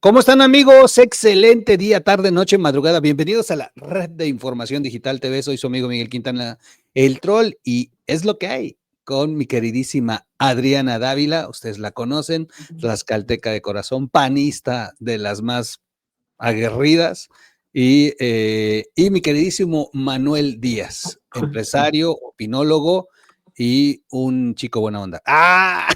¿Cómo están, amigos? Excelente día, tarde, noche, madrugada. Bienvenidos a la Red de Información Digital TV. Soy su amigo Miguel Quintana, el troll, y es lo que hay con mi queridísima Adriana Dávila. Ustedes la conocen, tlaxcalteca de corazón, panista de las más aguerridas, y mi queridísimo Manuel Díaz, empresario, opinólogo y un chico buena onda. ¡Ah!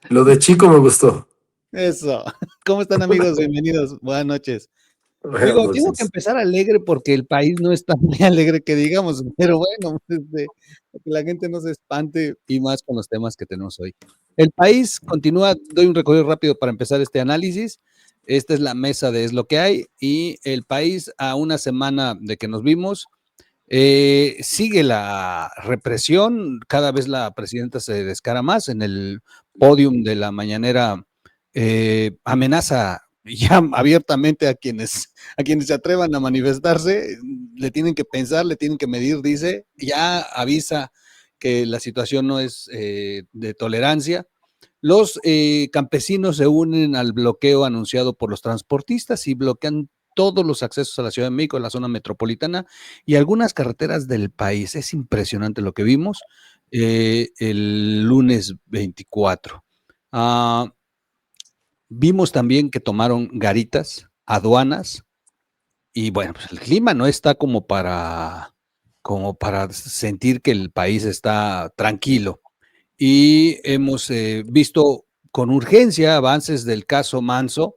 Lo de chico me gustó. Eso. ¿Cómo están, amigos? Bienvenidos. Buenas noches. Buenas Digo, tengo que noches. empezar alegre porque el país no está muy alegre que digamos, pero bueno, que la gente no se espante y más con los temas que tenemos hoy. El país continúa, doy un recorrido rápido para empezar este análisis. Esta es la mesa de Es lo que hay y el país a una semana de que nos vimos, sigue la represión, cada vez la presidenta se descara más en el podium de la mañanera, amenaza ya abiertamente a quienes se atrevan a manifestarse, le tienen que pensar, le tienen que medir, dice, ya avisa que la situación no es de tolerancia. Los campesinos se unen al bloqueo anunciado por los transportistas y bloquean todos los accesos a la Ciudad de México, a la zona metropolitana y algunas carreteras del país. Es impresionante lo que vimos el lunes 24. Vimos también que tomaron garitas, aduanas, y bueno, pues el clima no está como para sentir que el país está tranquilo. Y hemos visto con urgencia avances del caso Manso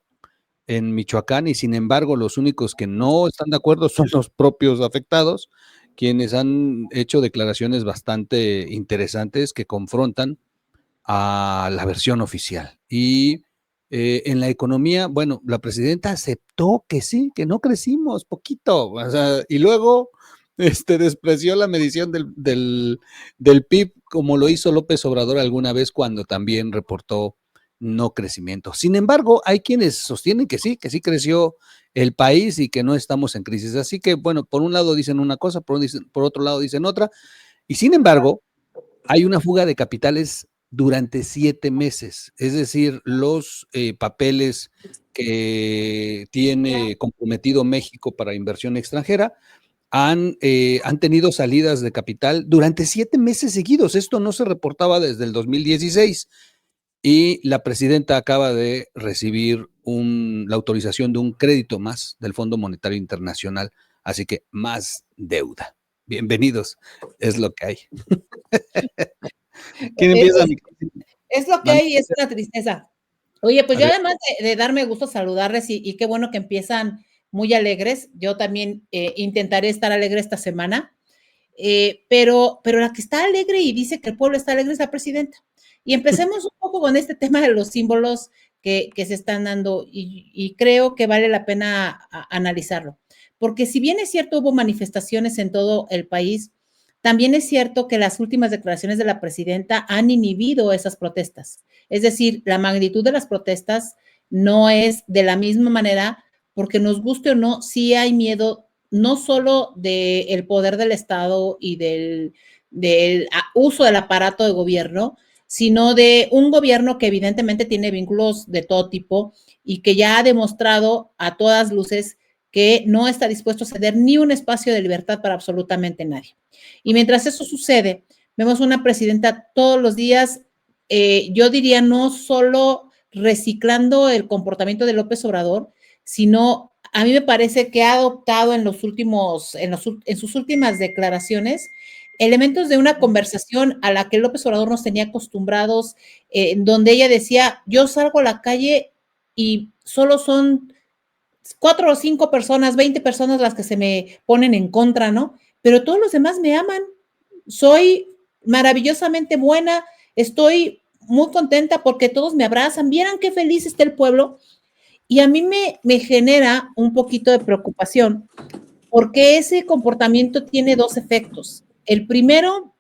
en Michoacán, y sin embargo los únicos que no están de acuerdo son los propios afectados, quienes han hecho declaraciones bastante interesantes que confrontan a la versión oficial. Y en la economía, bueno, la presidenta aceptó que sí, que no crecimos poquito, o sea, y luego despreció la medición del PIB como lo hizo López Obrador alguna vez cuando también reportó no crecimiento. Sin embargo, hay quienes sostienen que sí creció el país y que no estamos en crisis. Así que, bueno, por un lado dicen una cosa, por otro lado dicen otra, y sin embargo, hay una fuga de capitales durante 7 meses, es decir, los papeles que tiene comprometido México para inversión extranjera han tenido salidas de capital durante 7 meses seguidos. Esto no se reportaba desde el 2016 y la presidenta acaba de recibir la autorización de un crédito más del Fondo Monetario Internacional, así que más deuda. Bienvenidos, es lo que hay. ¿Quién empieza? Es lo que hay y es una tristeza. Oye, pues yo además de darme gusto saludarles y qué bueno que empiezan muy alegres, yo también intentaré estar alegre esta semana, pero la que está alegre y dice que el pueblo está alegre es la presidenta. Y empecemos un poco con este tema de los símbolos que se están dando y creo que vale la pena analizarlo. Porque si bien es cierto, hubo manifestaciones en todo el país, también es cierto que las últimas declaraciones de la presidenta han inhibido esas protestas. Es decir, la magnitud de las protestas no es de la misma manera, porque nos guste o no, sí hay miedo, no solo del poder del Estado y del uso del aparato de gobierno, sino de un gobierno que evidentemente tiene vínculos de todo tipo y que ya ha demostrado a todas luces que no está dispuesto a ceder ni un espacio de libertad para absolutamente nadie. Y mientras eso sucede, vemos una presidenta todos los días, yo diría no solo reciclando el comportamiento de López Obrador, sino a mí me parece que ha adoptado en sus últimas declaraciones elementos de una conversación a la que López Obrador nos tenía acostumbrados, donde ella decía, yo salgo a la calle y solo son 4 o 5 personas, 20 personas las que se me ponen en contra, ¿no? Pero todos los demás me aman, soy maravillosamente buena, estoy muy contenta porque todos me abrazan, vieran qué feliz está el pueblo. Y a mí me genera un poquito de preocupación porque ese comportamiento tiene dos efectos. El primero,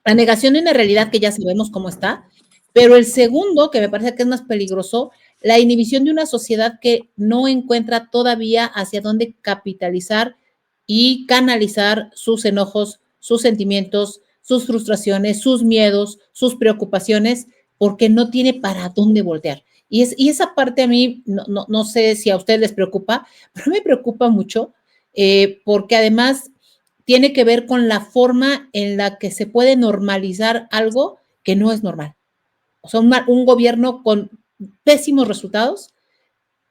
la negación de una realidad que ya sabemos cómo está, pero el segundo, que me parece que es más peligroso, la inhibición de una sociedad que no encuentra todavía hacia dónde capitalizar y canalizar sus enojos, sus sentimientos, sus frustraciones, sus miedos, sus preocupaciones, porque no tiene para dónde voltear. Y esa parte a mí, no sé si a ustedes les preocupa, pero me preocupa mucho, porque además tiene que ver con la forma en la que se puede normalizar algo que no es normal. O sea, un gobierno con pésimos resultados,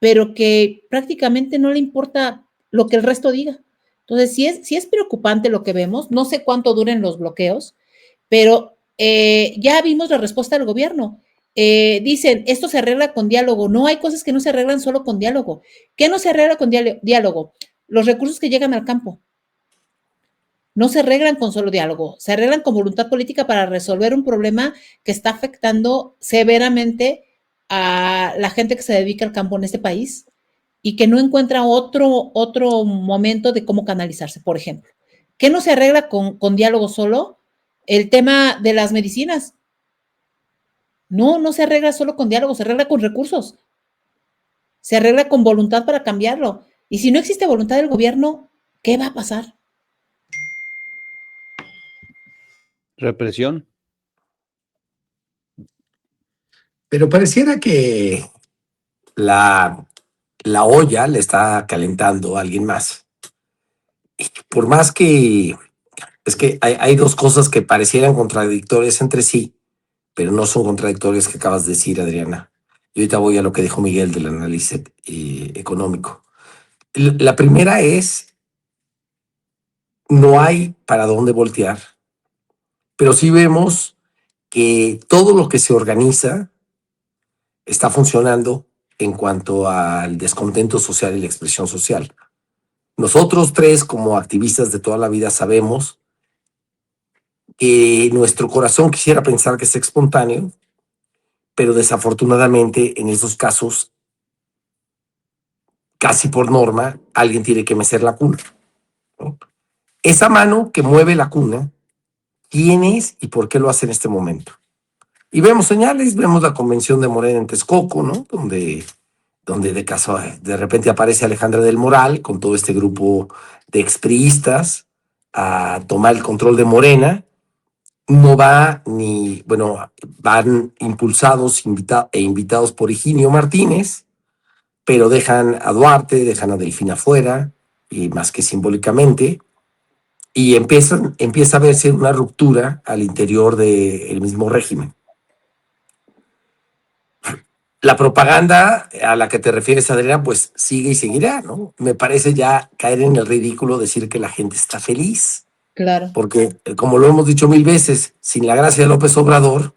pero que prácticamente no le importa lo que el resto diga. Entonces, sí es preocupante lo que vemos. No sé cuánto duren los bloqueos, pero ya vimos la respuesta del gobierno. Dicen, esto se arregla con diálogo. No, hay cosas que no se arreglan solo con diálogo. ¿Qué no se arregla con diálogo? Los recursos que llegan al campo. No se arreglan con solo diálogo, se arreglan con voluntad política para resolver un problema que está afectando severamente a la gente que se dedica al campo en este país y que no encuentra otro momento de cómo canalizarse, por ejemplo. ¿Qué no se arregla con diálogo solo? El tema de las medicinas. No se arregla solo con diálogo, se arregla con recursos, se arregla con voluntad para cambiarlo. Y si no existe voluntad del gobierno, ¿qué va a pasar? Represión. Pero pareciera que la olla le está calentando a alguien más. Y por más que es que hay dos cosas que parecieran contradictorias entre sí, pero no son contradictorias que acabas de decir, Adriana. Y ahorita voy a lo que dijo Miguel del análisis económico. La primera es, no hay para dónde voltear, pero sí vemos que todo lo que se organiza está funcionando en cuanto al descontento social y la expresión social. Nosotros tres, como activistas de toda la vida, sabemos que nuestro corazón quisiera pensar que es espontáneo, pero desafortunadamente en esos casos, casi por norma, alguien tiene que mecer la cuna, ¿no? Esa mano que mueve la cuna, ¿quién es y por qué lo hace en este momento? Y vemos señales, vemos la convención de Morena en Texcoco, ¿no? Donde de repente aparece Alejandra del Moral con todo este grupo de expriistas a tomar el control de Morena. No va ni, bueno, van impulsados invitados por Higinio Martínez, pero dejan a Duarte, dejan a Delfina afuera, y más que simbólicamente, y empieza a verse una ruptura al interior del mismo régimen. La propaganda a la que te refieres, Adriana, pues sigue y seguirá, ¿no? Me parece ya caer en el ridículo decir que la gente está feliz. Claro. Porque, como lo hemos dicho 1000 veces, sin la gracia de López Obrador,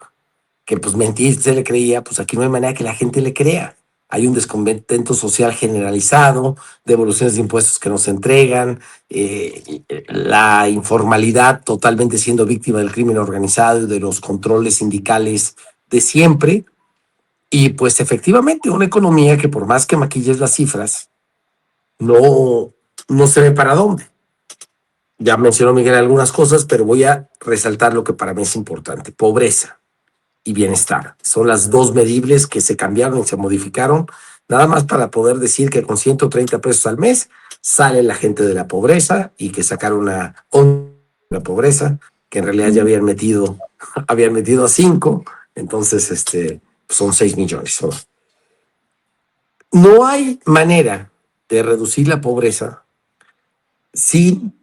que pues mentir se le creía, pues aquí no hay manera que la gente le crea. Hay un descontento social generalizado, devoluciones de impuestos que no se entregan, la informalidad totalmente siendo víctima del crimen organizado y de los controles sindicales de siempre. Y pues efectivamente una economía que por más que maquilles las cifras, no se ve para dónde. Ya mencionó Miguel algunas cosas, pero voy a resaltar lo que para mí es importante. Pobreza y bienestar. Son las dos medibles que se cambiaron y se modificaron, nada más para poder decir que con 130 pesos al mes sale la gente de la pobreza y que sacaron una pobreza, que en realidad ya habían metido a 5, entonces son 6 millones. No hay manera de reducir la pobreza sin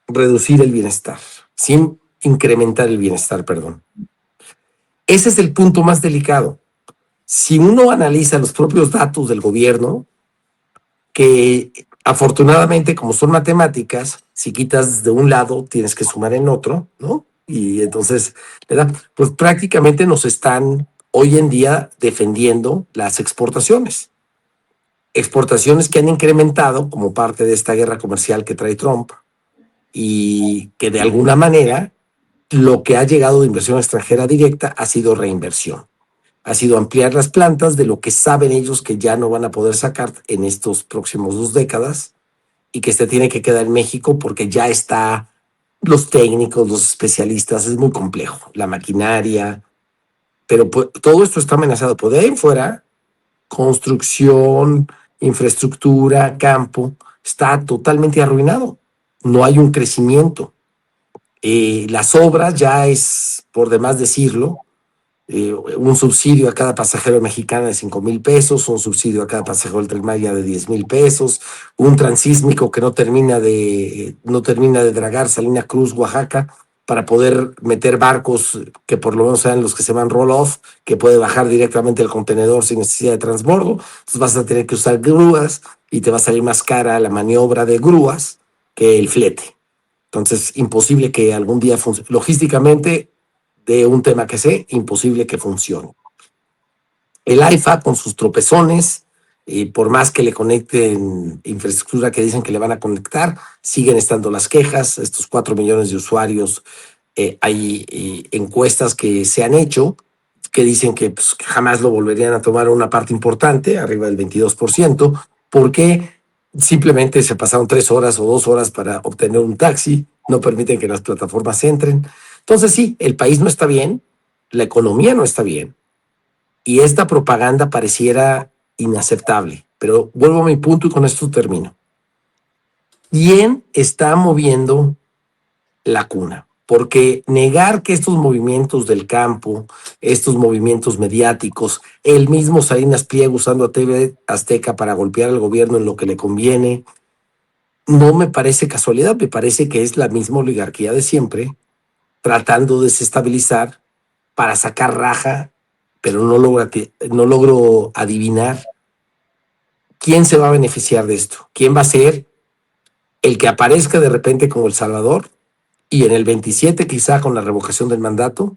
reducir el bienestar, sin incrementar el bienestar, perdón. Ese es el punto más delicado. Si uno analiza los propios datos del gobierno, que afortunadamente, como son matemáticas, si quitas de un lado, tienes que sumar en otro, ¿no? Y entonces, ¿verdad? Pues prácticamente nos están hoy en día defendiendo las exportaciones. Exportaciones que han incrementado como parte de esta guerra comercial que trae Trump y que de alguna manera lo que ha llegado de inversión extranjera directa ha sido reinversión. Ha sido ampliar las plantas de lo que saben ellos que ya no van a poder sacar en estos próximos 2 décadas y que se tiene que quedar en México porque ya está los técnicos, los especialistas, es muy complejo, la maquinaria, pero pues, todo esto está amenazado. Por de ahí en fuera, construcción, infraestructura, campo, está totalmente arruinado. No hay un crecimiento. Las obras, ya es por demás decirlo, un subsidio a cada pasajero mexicano de 5,000 pesos, un subsidio a cada pasajero del Tren Maya de 10,000 pesos, un transísmico que no termina de dragar Salina Cruz, Oaxaca, para poder meter barcos que por lo menos sean los que se van roll-off, que puede bajar directamente el contenedor sin necesidad de transbordo. Entonces vas a tener que usar grúas y te va a salir más cara la maniobra de grúas que el flete. Entonces, imposible que algún día funcione. Logísticamente, de un tema que sé, imposible que funcione. El AIFA con sus tropezones, por más que le conecten infraestructura que dicen que le van a conectar, siguen estando las quejas. Estos 4 millones de usuarios, hay encuestas que se han hecho que dicen que pues, jamás lo volverían a tomar una parte importante, arriba del 22%, porque simplemente se pasaron 3 horas o 2 horas para obtener un taxi, no permiten que las plataformas entren. Entonces sí, el país no está bien, la economía no está bien, y esta propaganda pareciera inaceptable. Pero vuelvo a mi punto y con esto termino. ¿Quién está moviendo la cuna? Porque negar que estos movimientos del campo, estos movimientos mediáticos, el mismo Salinas Pliego usando a TV Azteca para golpear al gobierno en lo que le conviene, no me parece casualidad, me parece que es la misma oligarquía de siempre, tratando de desestabilizar para sacar raja, pero no logro adivinar quién se va a beneficiar de esto. ¿Quién va a ser el que aparezca de repente como El Salvador y en el 27, quizá con la revocación del mandato,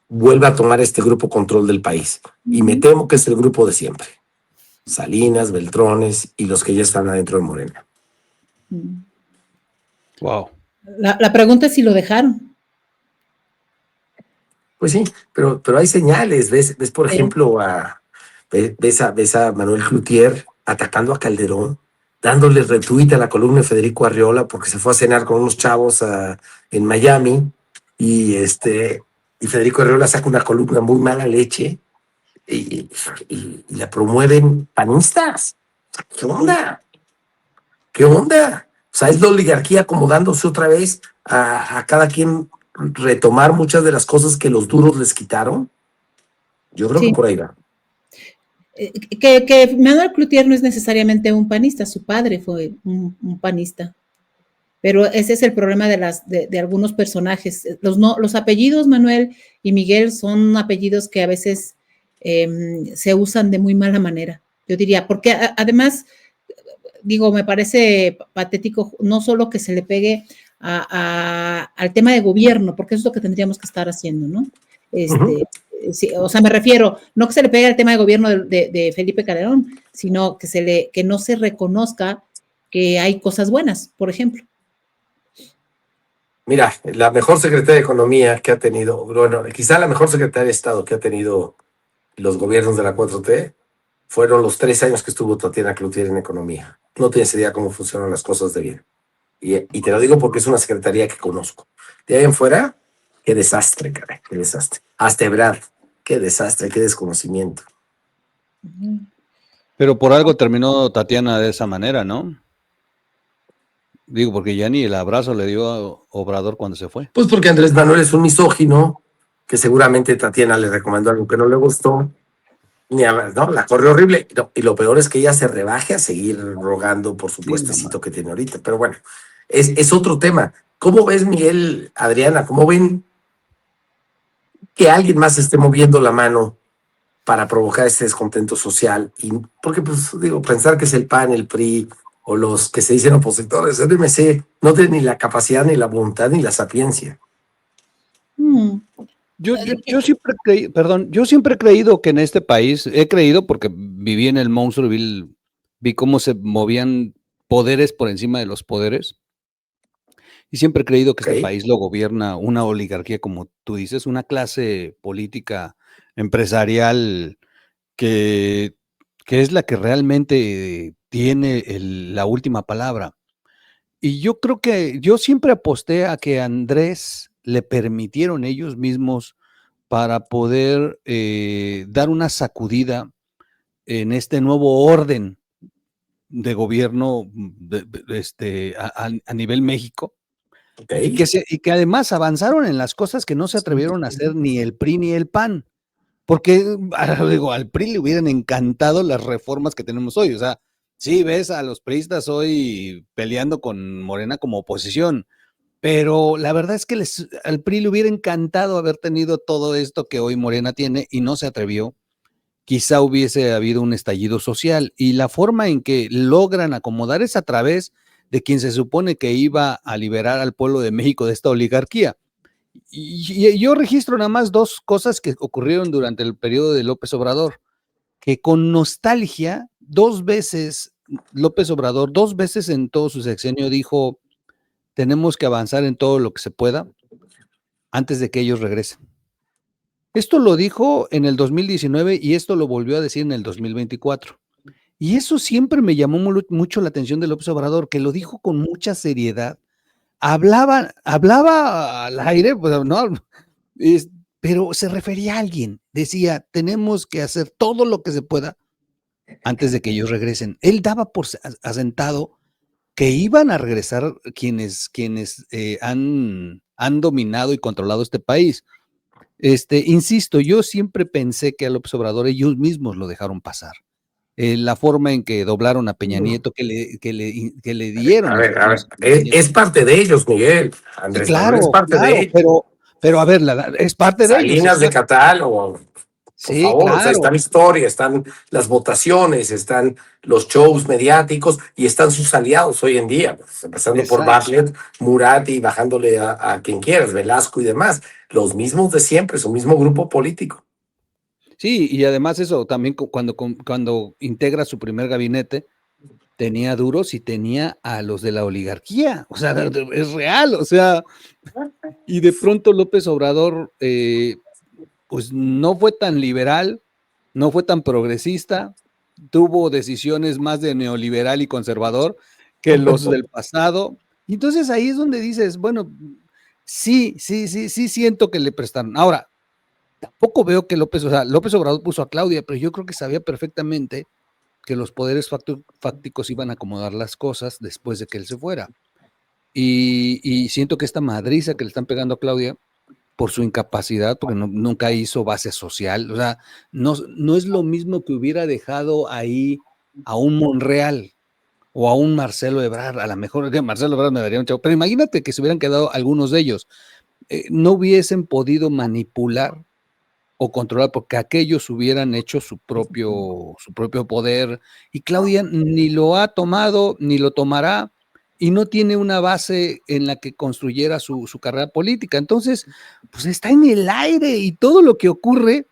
vuelva a tomar este grupo control del país? Y me temo que es el grupo de siempre. Salinas, Beltrones y los que ya están adentro de Morena. Wow. La pregunta es si lo dejaron. Pues sí, pero hay señales. Ves por ejemplo, ves a Manuel Cloutier atacando a Calderón, dándole retweet a la columna de Federico Arriola porque se fue a cenar con unos chavos en Miami y Federico Arriola saca una columna muy mala leche y la promueven panistas. ¿Qué onda? ¿Qué onda? O sea, es la oligarquía acomodándose otra vez a cada quien retomar muchas de las cosas que los duros les quitaron. Yo creo que por ahí va. Que Manuel Cloutier no es necesariamente un panista, su padre fue un panista. Pero ese es el problema de algunos personajes. Los apellidos Manuel y Miguel son apellidos que a veces se usan de muy mala manera, yo diría, porque además, digo, me parece patético no solo que se le pegue al tema de gobierno, porque eso es lo que tendríamos que estar haciendo, ¿no? Sí, o sea, me refiero, no que se le pegue al tema de gobierno de Felipe Calderón, sino que no se reconozca que hay cosas buenas, por ejemplo. Mira, la mejor secretaria de Economía que ha tenido, bueno, quizá la mejor secretaria de Estado que ha tenido los gobiernos de la 4T fueron los 3 años que estuvo Tatiana Cloutier en Economía. No tienes idea cómo funcionan las cosas de bien. Y te lo digo porque es una secretaría que conozco. De ahí en fuera, qué desastre, caray, qué desastre. Hasta Ebrard, qué desastre, qué desconocimiento. Pero por algo terminó Tatiana de esa manera, ¿no? Digo, porque ya ni el abrazo le dio a Obrador cuando se fue. Pues porque Andrés Manuel es un misógino, que seguramente Tatiana le recomendó algo que no le gustó. No, la corre horrible. No, y lo peor es que ella se rebaje a seguir rogando por su puestecito que tiene ahorita. Pero bueno, es otro tema. ¿Cómo ves, Miguel, Adriana? ¿Cómo ven que alguien más esté moviendo la mano para provocar este descontento social? Y porque, pues, digo, pensar que es el PAN, el PRI o los que se dicen opositores, el MC, no tiene ni la capacidad, ni la voluntad, ni la sapiencia. Yo siempre creí, yo siempre he creído que en este país, he creído porque viví en el monstruo, vi cómo se movían poderes por encima de los poderes, y siempre he creído que este país lo gobierna una oligarquía, como tú dices, una clase política empresarial que es la que realmente tiene la última palabra. Y yo creo que yo siempre aposté a que a Andrés le permitieron ellos mismos para poder dar una sacudida en este nuevo orden de gobierno a nivel México, y que además avanzaron en las cosas que no se atrevieron a hacer ni el PRI ni el PAN. porque digo, al PRI le hubieran encantado las reformas que tenemos hoy. O sea, sí ves a los priistas hoy peleando con Morena como oposición, pero la verdad es que al PRI le hubiera encantado haber tenido todo esto que hoy Morena tiene y no se atrevió. Quizá hubiese habido un estallido social, y la forma en que logran acomodar es a través de quien se supone que iba a liberar al pueblo de México de esta oligarquía. Y yo registro nada más dos cosas que ocurrieron durante el periodo de López Obrador, que con nostalgia, dos veces López Obrador, dos veces en todo su sexenio dijo, tenemos que avanzar en todo lo que se pueda antes de que ellos regresen. Esto lo dijo en el 2019 y esto lo volvió a decir en el 2024. Y eso siempre me llamó mucho la atención de López Obrador, que lo dijo con mucha seriedad. Hablaba al aire, pues, no, pero se refería a alguien. Decía, tenemos que hacer todo lo que se pueda antes de que ellos regresen. Él daba por asentado que iban a regresar quienes han dominado y controlado este país. Insisto, yo siempre pensé que a López Obrador ellos mismos lo dejaron pasar. La forma en que doblaron a Peña Nieto, que le dieron. A ver, es parte de ellos, Miguel. Andrés claro, Manuel es parte claro, de ellos. pero a ver, es parte de ellos. Salinas de Catálogo, por Sí, favor, claro. o sea, está la historia, están las votaciones, están los shows mediáticos y están sus aliados hoy en día, pues, empezando por Bartlett, Murat y bajándole a quien quieras, Velasco y demás, los mismos de siempre, su mismo grupo político. Sí, y además eso, también cuando integra su primer gabinete, tenía duros y tenía a los de la oligarquía, o sea, es real, o sea, y de pronto López Obrador, pues no fue tan liberal, no fue tan progresista, tuvo decisiones más de neoliberal y conservador que los del pasado. Y entonces ahí es donde dices, bueno, sí siento que le prestaron. Ahora, tampoco veo que López Obrador puso a Claudia, pero yo creo que sabía perfectamente que los poderes fácticos iban a acomodar las cosas después de que él se fuera. Y siento que esta madriza que le están pegando a Claudia, por su incapacidad, porque nunca hizo base social, o sea, no es lo mismo que hubiera dejado ahí a un Monreal o a un Marcelo Ebrard, a lo mejor que Marcelo Ebrard me daría un chavo, pero imagínate que se hubieran quedado algunos de ellos, no hubiesen podido manipular o controlar, porque aquellos hubieran hecho su propio poder, y Claudia ni lo ha tomado, ni lo tomará, y no tiene una base en la que construyera su carrera política. Entonces, pues está en el aire, y todo lo que ocurre,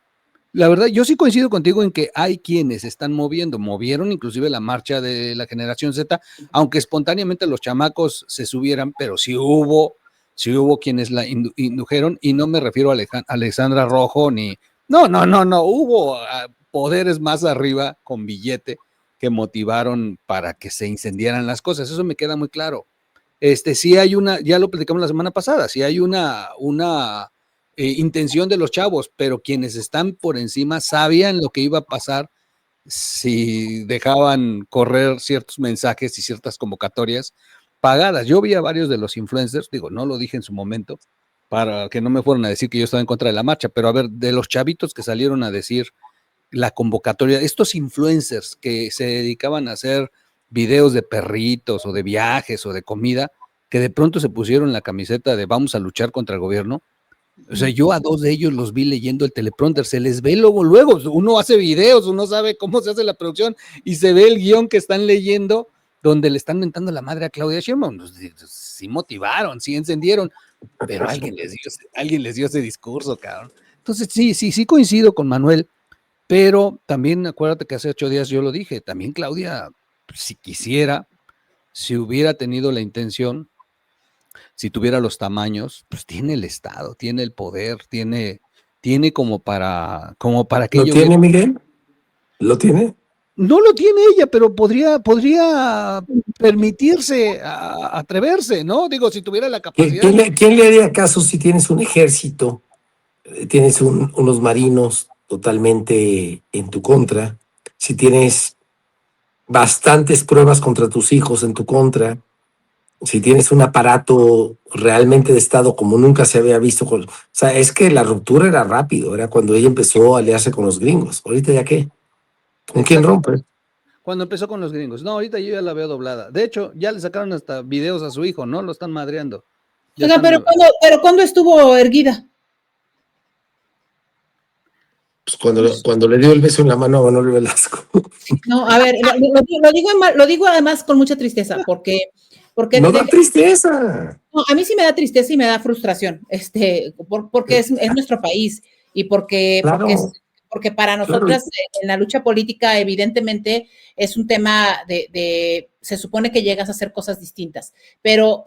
la verdad, yo sí coincido contigo en que hay quienes están movieron inclusive la marcha de la generación Z, aunque espontáneamente los chamacos se subieran, pero sí hubo quienes la indujeron, y no me refiero a Alexandra Rojo, no, hubo poderes más arriba con billete que motivaron para que se incendiaran las cosas, eso me queda muy claro. Sí hay ya lo platicamos la semana pasada, sí hay una intención de los chavos, pero quienes están por encima sabían lo que iba a pasar si dejaban correr ciertos mensajes y ciertas convocatorias pagadas. Yo vi a varios de los influencers, digo, no lo dije en su momento, para que no me fueran a decir que yo estaba en contra de la marcha, pero a ver, de los chavitos que salieron a decir la convocatoria, estos influencers que se dedicaban a hacer videos de perritos o de viajes o de comida, que de pronto se pusieron la camiseta de vamos a luchar contra el gobierno. O sea, yo a dos de ellos los vi leyendo el teleprompter, se les ve luego, uno hace videos, uno sabe cómo se hace la producción y se ve el guión que están leyendo donde le están mentando la madre a Claudia Sheinbaum. Sí motivaron, sí encendieron, pero alguien les dio ese discurso, cabrón. Entonces sí coincido con Manuel, pero también acuérdate que hace 8 días yo lo dije, también Claudia, si quisiera, si hubiera tenido la intención, si tuviera los tamaños, pues tiene el Estado, tiene el poder, tiene como para que ¿Lo tiene, Miguel? ¿Lo tiene? No lo tiene ella, pero podría permitirse atreverse, ¿no? Digo, si tuviera la capacidad. ¿Quién le haría caso si tienes un ejército, tienes unos marinos totalmente en tu contra, si tienes bastantes pruebas contra tus hijos en tu contra, si tienes un aparato realmente de Estado como nunca se había visto. O sea, es que la ruptura era rápido, era cuando ella empezó a aliarse con los gringos. Ahorita ya qué, ¿con quién rompe? Cuando empezó con los gringos. No, ahorita yo ya la veo doblada. De hecho, ya le sacaron hasta videos a su hijo, ¿no? Lo están madreando. Oiga, pero ¿cuándo estuvo erguida? Pues cuando le dio el beso en la mano a Manuel Velasco. No, a ver, lo digo además con mucha tristeza, porque no da tristeza. No, a mí sí me da tristeza y me da frustración, porque es nuestro país y porque para nosotras en la lucha política evidentemente es un tema se supone que llegas a hacer cosas distintas, pero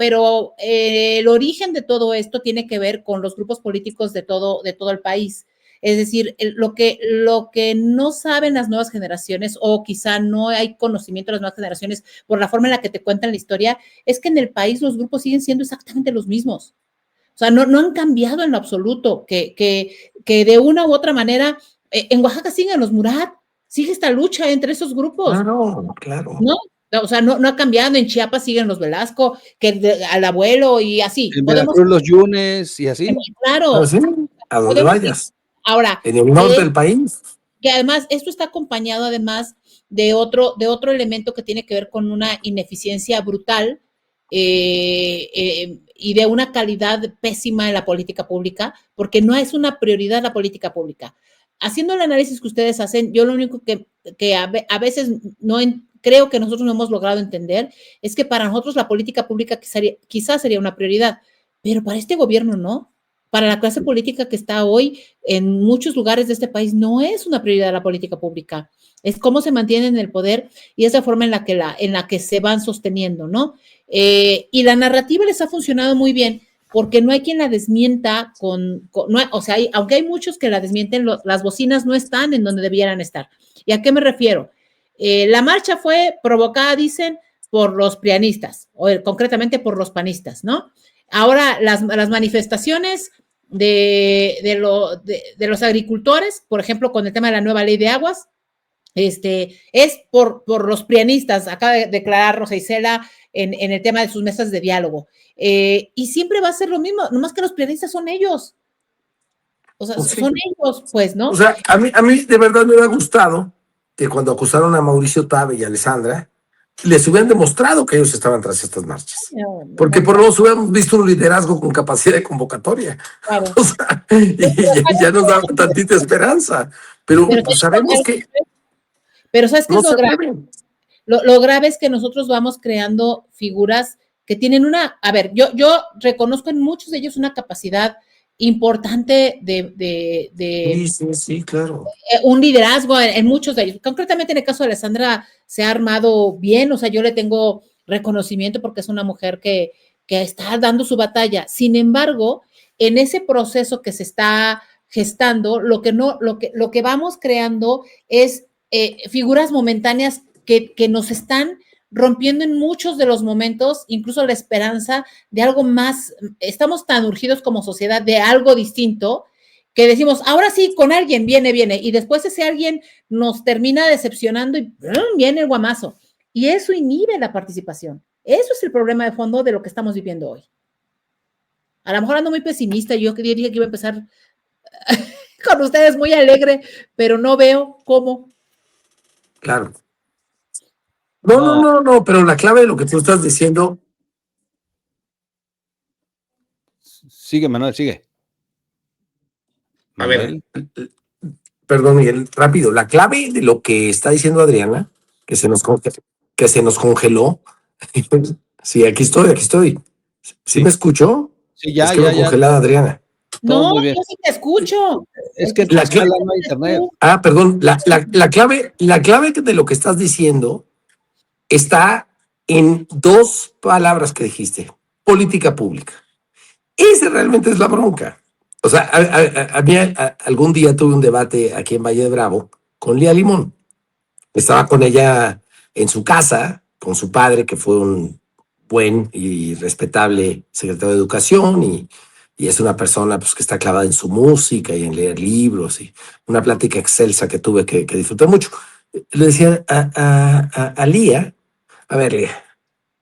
el origen de todo esto tiene que ver con los grupos políticos de todo el país. Es decir, lo que no saben las nuevas generaciones, o quizá no hay conocimiento de las nuevas generaciones por la forma en la que te cuentan la historia, es que en el país los grupos siguen siendo exactamente los mismos. O sea, no han cambiado en lo absoluto, que de una u otra manera, en Oaxaca siguen los Murat, sigue esta lucha entre esos grupos. Claro. ¿No? O sea, no ha cambiado. En Chiapas siguen los Velasco, al abuelo y así. En Veracruz los Yunes y así. Claro. ¿Sí? A donde vayas. Ahora, en el norte del país. Que además esto está acompañado además de otro elemento que tiene que ver con una ineficiencia brutal y de una calidad pésima en la política pública, porque no es una prioridad la política pública. Haciendo el análisis que ustedes hacen, yo lo único que a veces creo que nosotros no hemos logrado entender es que para nosotros la política pública quizás sería una prioridad, pero para este gobierno no. Para la clase política que está hoy en muchos lugares de este país no es una prioridad la política pública, es cómo se mantienen en el poder y esa forma en la que se van sosteniendo, ¿no? Y la narrativa les ha funcionado muy bien porque no hay quien la desmienta aunque hay muchos que la desmienten, las bocinas no están en donde debieran estar. ¿Y a qué me refiero? La marcha fue provocada, dicen, por los prianistas, o concretamente por los panistas, ¿no? Ahora las manifestaciones de los agricultores, por ejemplo, con el tema de la nueva ley de aguas, es por los prianistas, acaba de declarar Rosa Isela en el tema de sus mesas de diálogo. Y siempre va a ser lo mismo, nomás que los prianistas son ellos. O sea, son ellos, pues, ¿no? O sea, a mí de verdad me hubiera gustado que cuando acusaron a Mauricio Tabe y a Alessandra, les hubieran demostrado que ellos estaban tras estas marchas. Porque por lo menos hubiéramos visto un liderazgo con capacidad de convocatoria. Claro. O sea, ya nos daba tantita esperanza. Pero pues sabemos que... Pero ¿sabes qué es lo grave? Lo grave es que nosotros vamos creando figuras que tienen a ver, yo reconozco en muchos de ellos una capacidad importante sí, claro. Un liderazgo en muchos de ellos. Concretamente en el caso de Alessandra se ha armado bien, o sea, yo le tengo reconocimiento porque es una mujer que está dando su batalla. Sin embargo, en ese proceso que se está gestando, lo que vamos creando es figuras momentáneas que nos están rompiendo en muchos de los momentos, incluso la esperanza de algo más. Estamos tan urgidos como sociedad de algo distinto que decimos, ahora sí, con alguien viene, y después ese alguien nos termina decepcionando y viene el guamazo. Y eso inhibe la participación. Eso es el problema de fondo de lo que estamos viviendo hoy. A lo mejor ando muy pesimista, yo que dije que iba a empezar con ustedes muy alegre, pero no veo cómo. Claro. No, pero la clave de lo que tú estás diciendo... Sigue, Manuel, sigue. A ver, perdón, Miguel, rápido. La clave de lo que está diciendo Adriana, que se nos congeló. Sí, aquí estoy. ¿Sí me escuchó? Sí, ya, es que ya. Congelada, Adriana. No, yo sí te escucho. Es que la clave, no hay internet. Perdón, la clave de lo que estás diciendo está en dos palabras que dijiste: política pública. Esa realmente es la bronca. O sea, a mí algún día tuve un debate aquí en Valle de Bravo con Lía Limón. Estaba con ella en su casa, con su padre, que fue un buen y respetable secretario de Educación, y es una persona pues, que está clavada en su música y en leer libros, y una plática excelsa que tuve que disfrutar mucho. Le decía a Lía, a ver, Lía,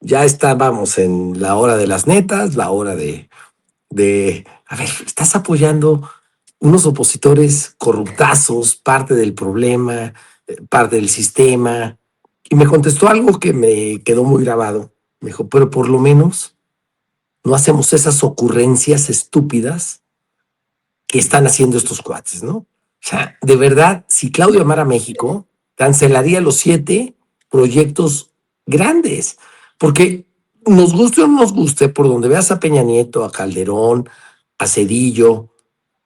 Ya estábamos en la hora de las netas, la hora a ver, estás apoyando unos opositores corruptazos, parte del problema, parte del sistema. Y me contestó algo que me quedó muy grabado. Me dijo, pero por lo menos no hacemos esas ocurrencias estúpidas que están haciendo estos cuates, ¿no? O sea, de verdad, si Claudio amara México, cancelaría los 7 proyectos grandes, porque nos guste o no nos guste, por donde veas a Peña Nieto, a Calderón, a Cedillo,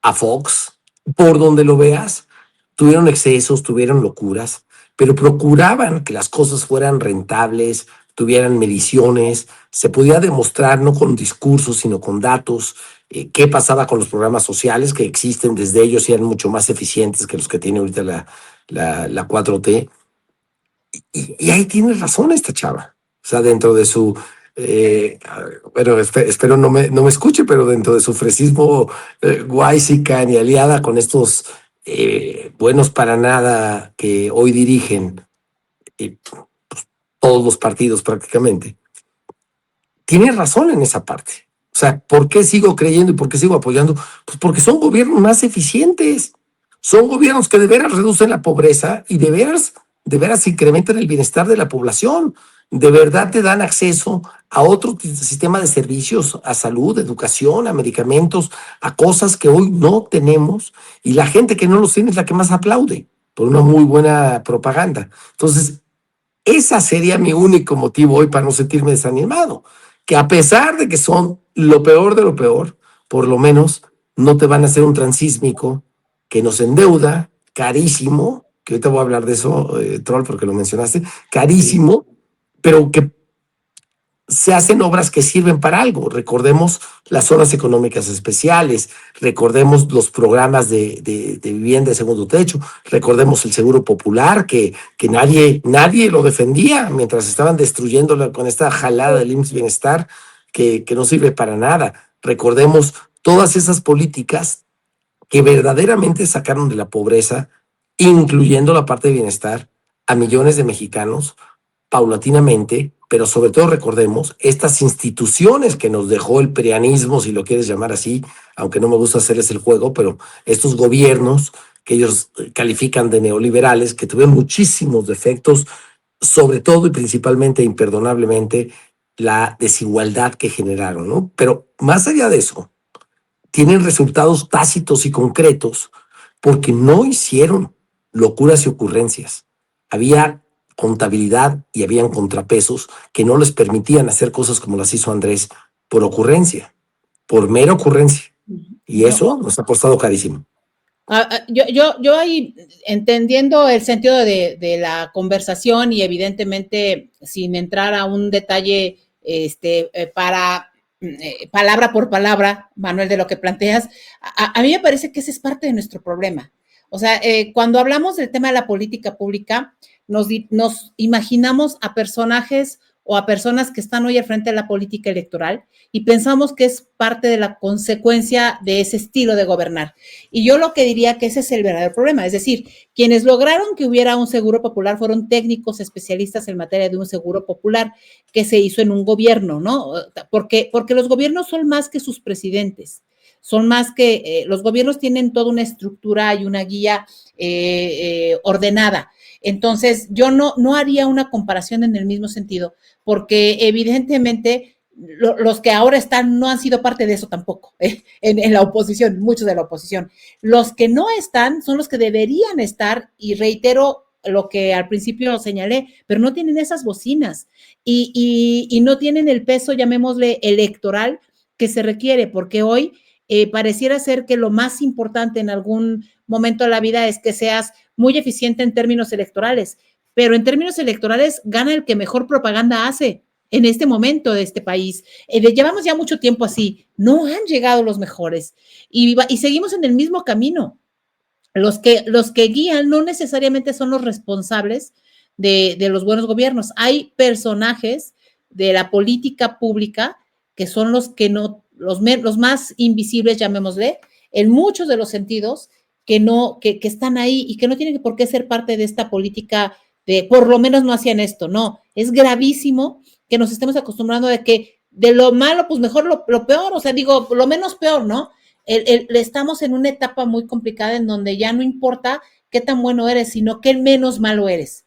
a Fox, por donde lo veas, tuvieron excesos, tuvieron locuras, pero procuraban que las cosas fueran rentables, tuvieran mediciones, se podía demostrar no con discursos, sino con datos, qué pasaba con los programas sociales que existen desde ellos y eran mucho más eficientes que los que tiene ahorita la 4T. Y ahí tiene razón esta chava. O sea, dentro de su, bueno, espero no me escuche, pero dentro de su fresismo guaysican y aliada con estos buenos para nada que hoy dirigen pues, todos los partidos prácticamente, tiene razón en esa parte. O sea, ¿por qué sigo creyendo y por qué sigo apoyando? Pues porque son gobiernos más eficientes. Son gobiernos que de veras reducen la pobreza y de veras incrementan el bienestar de la población. De verdad te dan acceso a otro sistema de servicios, a salud, educación, a medicamentos, a cosas que hoy no tenemos. Y la gente que no los tiene es la que más aplaude por una muy buena propaganda. Entonces, ese sería mi único motivo hoy para no sentirme desanimado, que a pesar de que son lo peor de lo peor, por lo menos no te van a hacer un transísmico que nos endeuda carísimo, que ahorita voy a hablar de eso, Troll, porque lo mencionaste, carísimo, pero que se hacen obras que sirven para algo. Recordemos las zonas económicas especiales, recordemos los programas de vivienda de segundo techo, recordemos el seguro popular que nadie lo defendía mientras estaban destruyéndolo con esta jalada del IMSS Bienestar que no sirve para nada. Recordemos todas esas políticas que verdaderamente sacaron de la pobreza, incluyendo la parte de bienestar, a millones de mexicanos paulatinamente, pero sobre todo recordemos estas instituciones que nos dejó el prianismo, si lo quieres llamar así, aunque no me gusta hacerles el juego, pero estos gobiernos que ellos califican de neoliberales, que tuvieron muchísimos defectos, sobre todo y principalmente, imperdonablemente, la desigualdad que generaron, ¿no? Pero más allá de eso, tienen resultados tácitos y concretos porque no hicieron locuras y ocurrencias. Había contabilidad y habían contrapesos que no les permitían hacer cosas como las hizo Andrés por ocurrencia, por mera ocurrencia. Y eso nos ha costado carísimo. Yo ahí, entendiendo el sentido de la conversación y evidentemente sin entrar a un detalle para palabra por palabra, Manuel, de lo que planteas, a mí me parece que ese es parte de nuestro problema. O sea, cuando hablamos del tema de la política pública, nos imaginamos a personajes o a personas que están hoy al frente de la política electoral y pensamos que es parte de la consecuencia de ese estilo de gobernar. Y yo lo que diría que ese es el verdadero problema, es decir, quienes lograron que hubiera un seguro popular fueron técnicos especialistas en materia de un seguro popular que se hizo en un gobierno, ¿no? Porque los gobiernos son más que sus presidentes. Son más que los gobiernos tienen toda una estructura y una guía ordenada. Entonces, yo no haría una comparación en el mismo sentido, porque evidentemente los que ahora están no han sido parte de eso tampoco, en la oposición, muchos de la oposición. Los que no están son los que deberían estar, y reitero lo que al principio señalé, pero no tienen esas bocinas y no tienen el peso, llamémosle, electoral que se requiere, porque hoy pareciera ser que lo más importante en algún momento de la vida es que seas muy eficiente en términos electorales, pero en términos electorales gana el que mejor propaganda hace en este momento de este país. Llevamos ya mucho tiempo así, no han llegado los mejores y seguimos en el mismo camino. Los que guían no necesariamente son los responsables de los buenos gobiernos. Hay personajes de la política pública que son los que no, los más invisibles, llamémosle, en muchos de los sentidos, que están ahí y que no tienen por qué ser parte de esta política de por lo menos no hacían esto. No, es gravísimo que nos estemos acostumbrando de que de lo malo, pues mejor lo peor, o sea, digo, lo menos peor, ¿no? Estamos en una etapa muy complicada en donde ya no importa qué tan bueno eres, sino qué menos malo eres.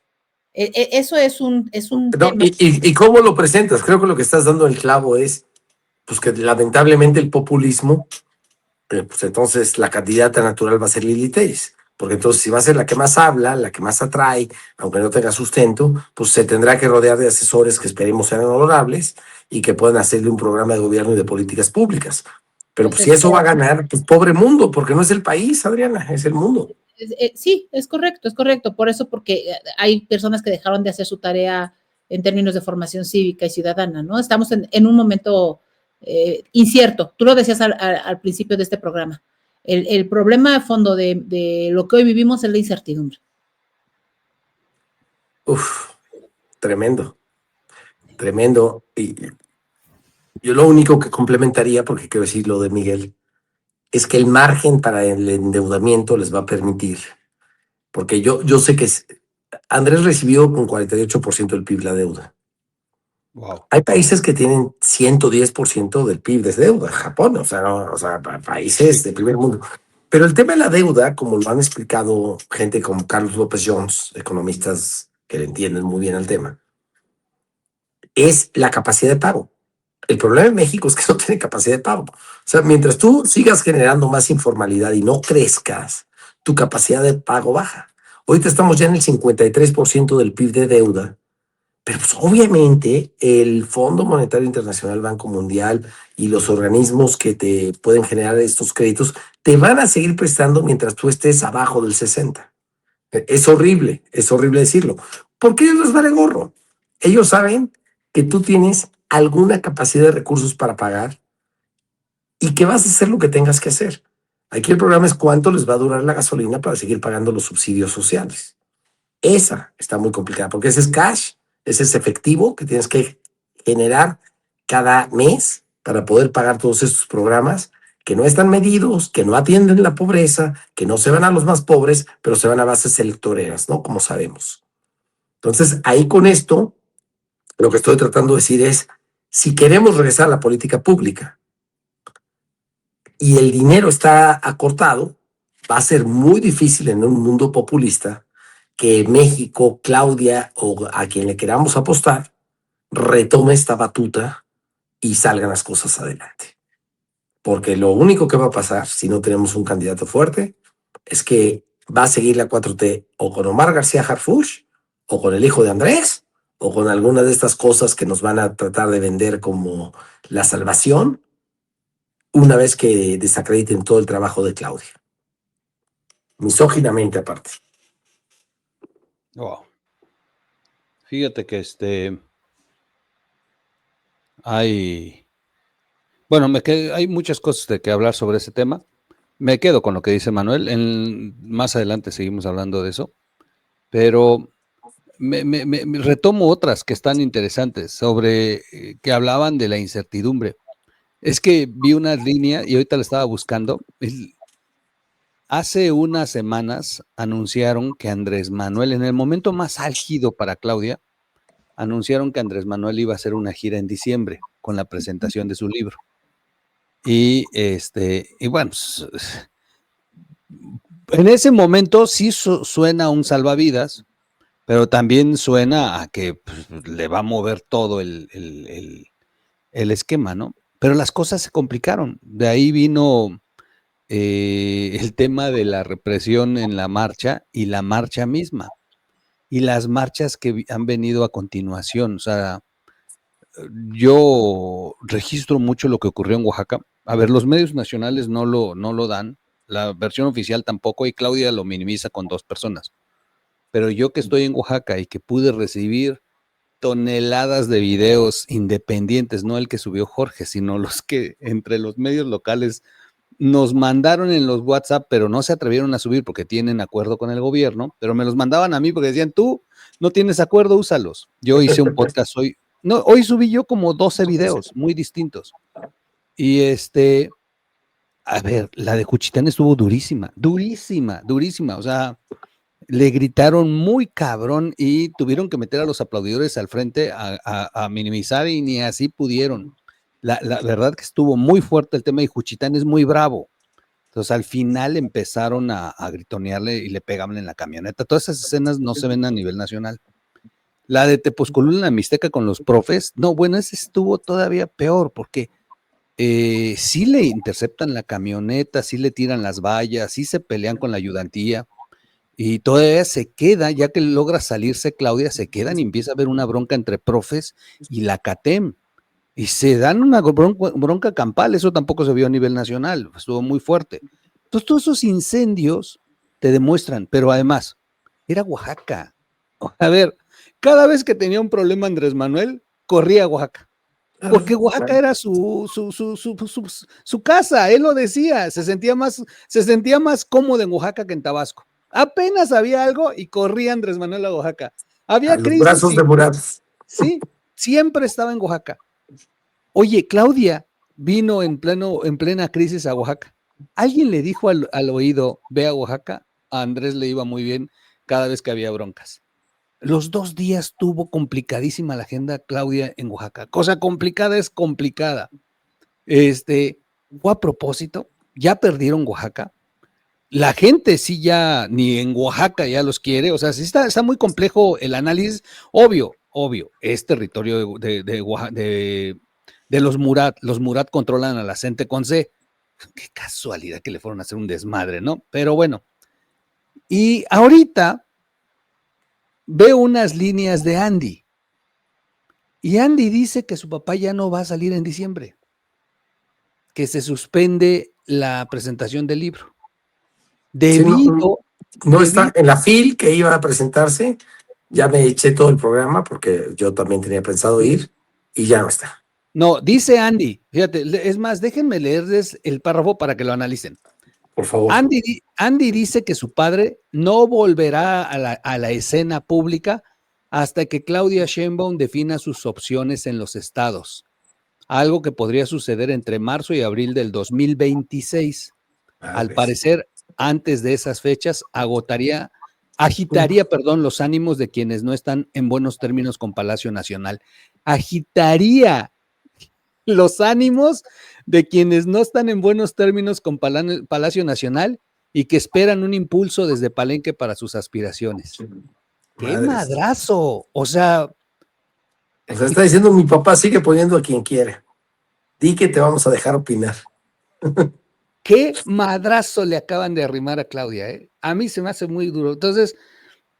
Eso es un No, tema. y cómo lo presentas. Creo que lo que estás dando el clavo es pues que lamentablemente el populismo, pues entonces la candidata natural va a ser Lili Telles. Porque entonces si va a ser la que más habla, la que más atrae, aunque no tenga sustento, pues se tendrá que rodear de asesores que esperemos sean honorables y que puedan hacerle un programa de gobierno y de políticas públicas. Pero pues si eso va a ganar, pues pobre mundo, porque no es el país, Adriana, es el mundo. Sí, es correcto. Por eso, porque hay personas que dejaron de hacer su tarea en términos de formación cívica y ciudadana, ¿no? Estamos en un momento incierto. Tú lo decías al principio de este programa. El problema de fondo de lo que hoy vivimos es la incertidumbre. Uf, tremendo, tremendo. Y yo lo único que complementaría, porque quiero decir lo de Miguel, es que el margen para el endeudamiento les va a permitir, porque yo sé que Andrés recibió con 48% del PIB la deuda. Wow. Hay países que tienen 110% del PIB de deuda, Japón, o sea, no, o sea, países de primer mundo. Pero el tema de la deuda, como lo han explicado gente como Carlos López Jones, economistas que le entienden muy bien al tema, es la capacidad de pago. El problema en México es que no tiene capacidad de pago. O sea, mientras tú sigas generando más informalidad y no crezcas, tu capacidad de pago baja. Ahorita estamos ya en el 53% del PIB de deuda, pero pues obviamente el Fondo Monetario Internacional, Banco Mundial y los organismos que te pueden generar estos créditos te van a seguir prestando mientras tú estés abajo del 60. Es horrible decirlo, porque a ellos les vale gorro. Ellos saben que tú tienes alguna capacidad de recursos para pagar y que vas a hacer lo que tengas que hacer. Aquí el programa es cuánto les va a durar la gasolina para seguir pagando los subsidios sociales. Esa está muy complicada porque ese es cash, ese es efectivo que tienes que generar cada mes para poder pagar todos estos programas que no están medidos, que no atienden la pobreza, que no se van a los más pobres, pero se van a bases electoreras, ¿no? Como sabemos. Entonces, ahí con esto, lo que estoy tratando de decir es, si queremos regresar a la política pública y el dinero está acortado, va a ser muy difícil en un mundo populista que México, Claudia o a quien le queramos apostar, retome esta batuta y salgan las cosas adelante. Porque lo único que va a pasar si no tenemos un candidato fuerte es que va a seguir la 4T o con Omar García Harfuch o con el hijo de Andrés o con alguna de estas cosas que nos van a tratar de vender como la salvación una vez que desacrediten todo el trabajo de Claudia. Misóginamente aparte. Wow. Fíjate que hay muchas cosas de que hablar sobre ese tema. Me quedo con lo que dice Manuel. Más adelante seguimos hablando de eso. Pero me retomo otras que están interesantes sobre que hablaban de la incertidumbre. Es que vi una línea y ahorita la estaba buscando. Hace unas semanas anunciaron que Andrés Manuel, en el momento más álgido para Claudia, anunciaron que Andrés Manuel iba a hacer una gira en diciembre con la presentación de su libro. Y bueno, en ese momento sí suena un salvavidas, pero también suena a que pues, le va a mover todo el esquema, ¿no? Pero las cosas se complicaron. De ahí vino el tema de la represión en la marcha y la marcha misma. Y las marchas que han venido a continuación. O sea, yo registro mucho lo que ocurrió en Oaxaca. A ver, los medios nacionales no lo dan, la versión oficial tampoco, y Claudia lo minimiza con 2 personas. Pero yo que estoy en Oaxaca y que pude recibir toneladas de videos independientes, no el que subió Jorge, sino los que entre los medios locales nos mandaron en los WhatsApp, pero no se atrevieron a subir porque tienen acuerdo con el gobierno, pero me los mandaban a mí porque decían, tú no tienes acuerdo, úsalos. Yo hice un podcast hoy, no, hoy subí yo como 12 videos muy distintos. Y a ver, la de Juchitán estuvo durísima, o sea, le gritaron muy cabrón y tuvieron que meter a los aplaudidores al frente a minimizar y ni así pudieron. La verdad que estuvo muy fuerte el tema y Juchitán es muy bravo. Entonces al final empezaron a gritonearle y le pegaban en la camioneta. Todas esas escenas no se ven a nivel nacional. La de Tepozcolula en la Mixteca con los profes, no, bueno, ese estuvo todavía peor porque sí le interceptan la camioneta, sí le tiran las vallas, sí se pelean con la ayudantía. Y todavía se queda, ya que logra salirse Claudia, se quedan y empieza a haber una bronca entre profes y la CATEM. Y se dan una bronca campal, eso tampoco se vio a nivel nacional, estuvo muy fuerte. Entonces, todos esos incendios te demuestran, pero además, era Oaxaca. A ver, cada vez que tenía un problema Andrés Manuel, corría a Oaxaca. Porque Oaxaca era su casa, él lo decía, se sentía más cómodo en Oaxaca que en Tabasco. Apenas había algo y corría Andrés Manuel a Oaxaca. Había los brazos de Murat. Sí, siempre estaba en Oaxaca. Oye, Claudia vino en plena crisis a Oaxaca. ¿Alguien le dijo al oído, ve a Oaxaca? A Andrés le iba muy bien cada vez que había broncas. Los 2 días tuvo complicadísima la agenda Claudia en Oaxaca. Cosa complicada es complicada. Fue a propósito, ya perdieron Oaxaca. La gente sí ya ni en Oaxaca ya los quiere, o sea, sí está muy complejo el análisis. Obvio, es territorio de los Murat. Los Murat controlan a la gente con C. Qué casualidad que le fueron a hacer un desmadre, ¿no? Pero bueno. Y ahorita veo unas líneas de Andy. Y Andy dice que su papá ya no va a salir en diciembre, que se suspende la presentación del libro. Debido. Sí, no está en la FIL que iba a presentarse, ya me eché todo el programa porque yo también tenía pensado ir y ya no está. No, dice Andy, fíjate, es más, déjenme leerles el párrafo para que lo analicen. Por favor. Andy dice que su padre no volverá a la escena pública hasta que Claudia Sheinbaum defina sus opciones en los estados, algo que podría suceder entre marzo y abril del 2026. Al parecer, antes de esas fechas, agitaría los ánimos de quienes no están en buenos términos con Palacio Nacional. Agitaría los ánimos de quienes no están en buenos términos con Palacio Nacional y que esperan un impulso desde Palenque para sus aspiraciones. ¡Qué madrazo! O sea, está diciendo mi papá sigue poniendo a quien quiera. Di que te vamos a dejar opinar. Qué madrazo le acaban de arrimar a Claudia, ¿eh? A mí se me hace muy duro. Entonces,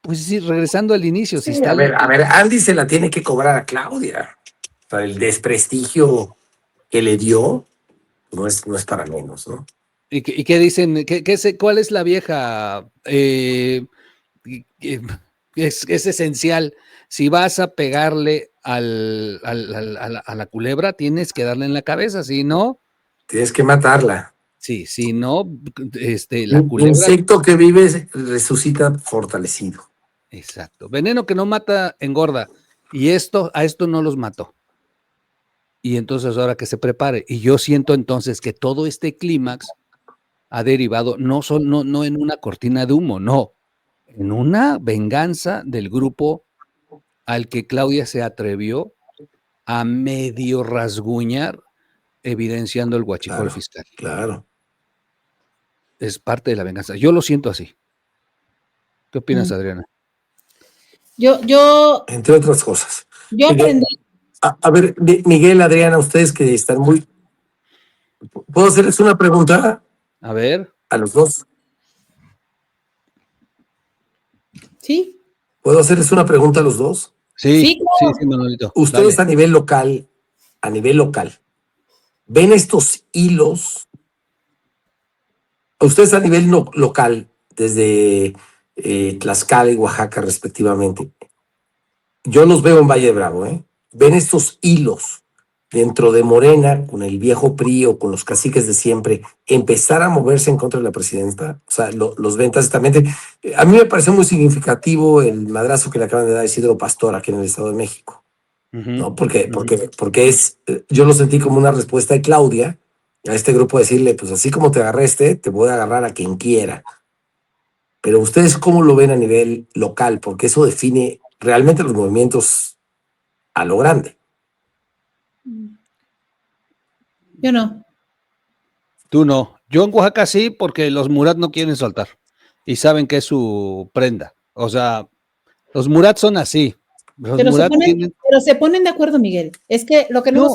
pues sí, regresando al inicio. Sí, a ver, Andy se la tiene que cobrar a Claudia. O sea, el desprestigio que le dio no es para menos, ¿no? ¿Y qué dicen? ¿Cuál es la vieja? Es esencial. Si vas a pegarle a la culebra, tienes que darle en la cabeza, si no... Tienes que matarla. Sí, si no, la culebra... Insecto que vive resucita fortalecido. Exacto. Veneno que no mata, engorda. Y a esto no los mató. Y entonces ahora que se prepare. Y yo siento entonces que todo este clímax ha derivado no en una cortina de humo, no, en una venganza del grupo al que Claudia se atrevió a medio rasguñar, evidenciando el huachicol fiscal. Claro. Es parte de la venganza. Yo lo siento así. ¿Qué opinas, Adriana? Yo entre otras cosas. Yo aprendí. A ver, Miguel, Adriana, ustedes que están muy... ¿Puedo hacerles una pregunta? A ver. A los dos. Sí. ¿Puedo hacerles una pregunta a los dos? Sí, Manolito. Ustedes dale. a nivel local, ¿ven estos hilos? Ustedes a nivel local, desde Tlaxcala y Oaxaca respectivamente, yo los veo en Valle de Bravo, ¿eh? ¿Ven estos hilos dentro de Morena, con el viejo PRI o con los caciques de siempre, empezar a moverse en contra de la presidenta? O sea, los ven tácitamente. A mí me pareció muy significativo el madrazo que le acaban de dar a Isidro Pastor aquí en el Estado de México. ¿No? Porque yo lo sentí como una respuesta de Claudia a este grupo, decirle, pues así como te agarré te voy a agarrar a quien quiera. pero ustedes cómo lo ven a nivel local, porque eso define realmente los movimientos a lo grande. Yo no. Tú no. Yo en Oaxaca sí, porque los Murat no quieren soltar y saben que es su prenda. O sea, los Murat son así. Los Murat tienen... pero se ponen de acuerdo, Miguel. Es que lo que no no.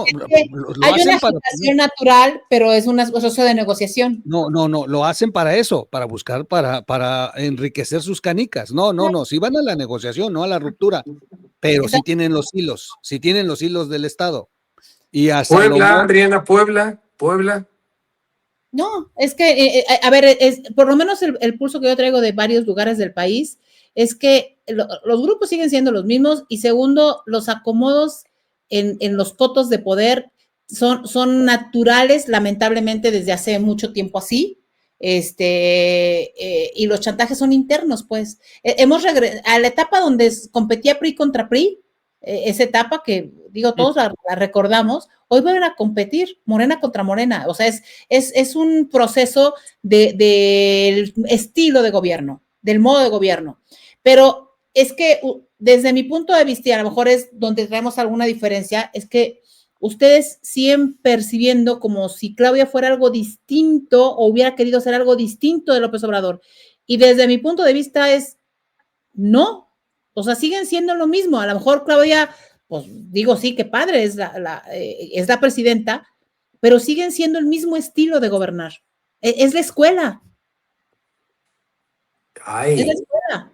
es que Lo hay hacen una para agitación natural, pero es un proceso de negociación. No, lo hacen para eso, para buscar, para enriquecer sus canicas. No, sí van a la negociación, no a la ruptura, pero sí tienen los hilos del Estado. Y a Puebla, Salomón, Adriana, Puebla. No, es que, a ver, por lo menos el pulso que yo traigo de varios lugares del país es que los grupos siguen siendo los mismos y segundo, los acomodos en los cotos de poder son naturales, lamentablemente, desde hace mucho tiempo así. Y los chantajes son internos, pues. Hemos regresado a la etapa donde competía PRI contra PRI, esa etapa que, digo, todos la recordamos. Hoy van a competir Morena contra Morena, o sea, es un proceso del estilo de gobierno, del modo de gobierno, pero es que desde mi punto de vista, y a lo mejor es donde traemos alguna diferencia, es que ustedes siguen percibiendo como si Claudia fuera algo distinto o hubiera querido ser algo distinto de López Obrador, y desde mi punto de vista es no, o sea, siguen siendo lo mismo, a lo mejor Claudia pues digo, sí, qué padre, es la presidenta, pero siguen siendo el mismo estilo de gobernar. Es la escuela. Ay. Es la escuela.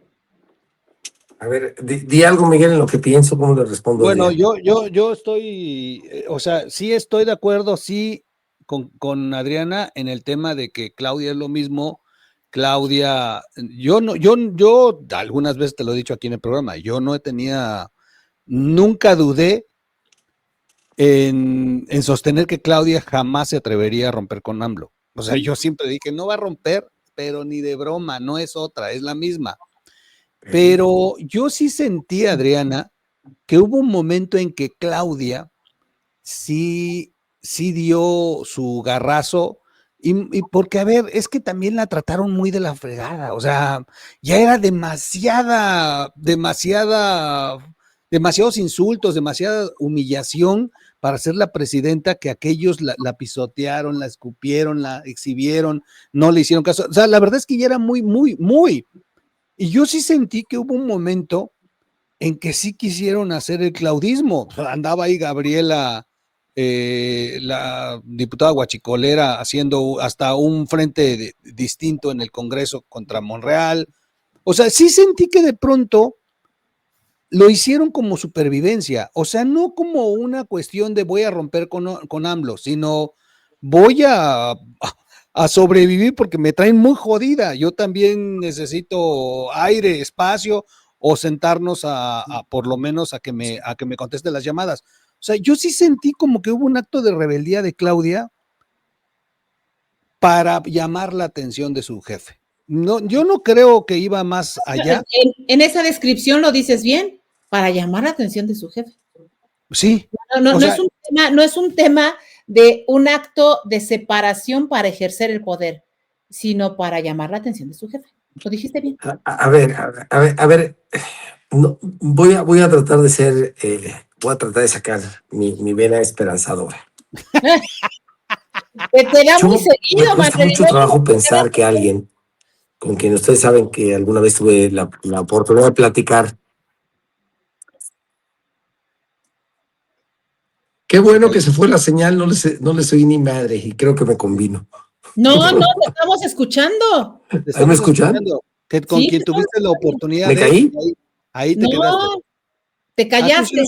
A ver, di algo, Miguel, en lo que pienso, ¿cómo le respondo? Bueno, yo estoy, o sea, sí estoy de acuerdo, sí, con Adriana en el tema de que Claudia es lo mismo. Claudia, yo algunas veces te lo he dicho aquí en el programa, yo no tenía, nunca dudé en sostener que Claudia jamás se atrevería a romper con AMLO. O sea, yo siempre dije, no va a romper, pero ni de broma, no es otra, es la misma. Pero yo sí sentí, Adriana, que hubo un momento en que Claudia sí dio su garrazo, y porque, a ver, es que también la trataron muy de la fregada, o sea, ya era demasiados insultos, demasiada humillación para ser la presidenta, que aquellos la pisotearon, la escupieron, la exhibieron, no le hicieron caso. O sea, la verdad es que ya era muy, y yo sí sentí que hubo un momento en que sí quisieron hacer el claudismo. Andaba ahí Gabriela, la diputada guachicolera, haciendo hasta un frente distinto en el Congreso contra Monreal. O sea, sí sentí que de pronto lo hicieron como supervivencia, o sea, no como una cuestión de voy a romper con AMLO, sino voy a sobrevivir porque me traen muy jodida. Yo también necesito aire, espacio, o sentarnos a por lo menos a que me conteste las llamadas. O sea, yo sí sentí como que hubo un acto de rebeldía de Claudia para llamar la atención de su jefe. No, yo no creo que iba más allá. En esa descripción lo dices bien, para llamar la atención de su jefe. Sí. No es un tema de un acto de separación para ejercer el poder, sino para llamar la atención de su jefe. Lo dijiste bien. A ver, no, voy a tratar de ser, voy a tratar de sacar mi vena esperanzadora. Te da muy seguido, me cuesta mucho trabajo pensar que alguien con quien ustedes saben que alguna vez tuve la oportunidad de platicar. Qué bueno que se fue la señal, no les oí ni madre y creo que me convino. No, te estamos escuchando. ¿Ahí me escuchan? Con sí, quien tuviste la oportunidad. ¿Me caí? Ahí te quedaste. Te callaste.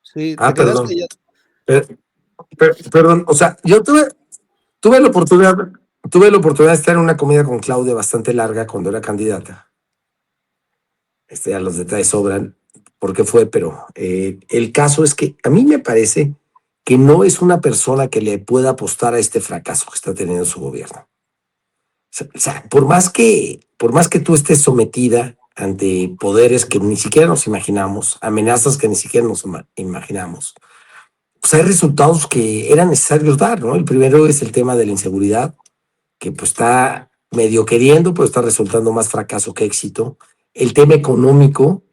Sí, te perdón. Quedaste. Perdón, o sea, yo tuve la oportunidad de estar en una comida con Claudia bastante larga cuando era candidata. Ya los detalles sobran por qué fue, pero el caso es que a mí me parece que no es una persona que le pueda apostar a este fracaso que está teniendo su gobierno. O sea, por más que tú estés sometida ante poderes que ni siquiera nos imaginamos, amenazas que ni siquiera nos imaginamos, pues hay resultados que eran necesarios dar, ¿no? El primero es el tema de la inseguridad, que pues está medio queriendo, pero está resultando más fracaso que éxito. El tema económico,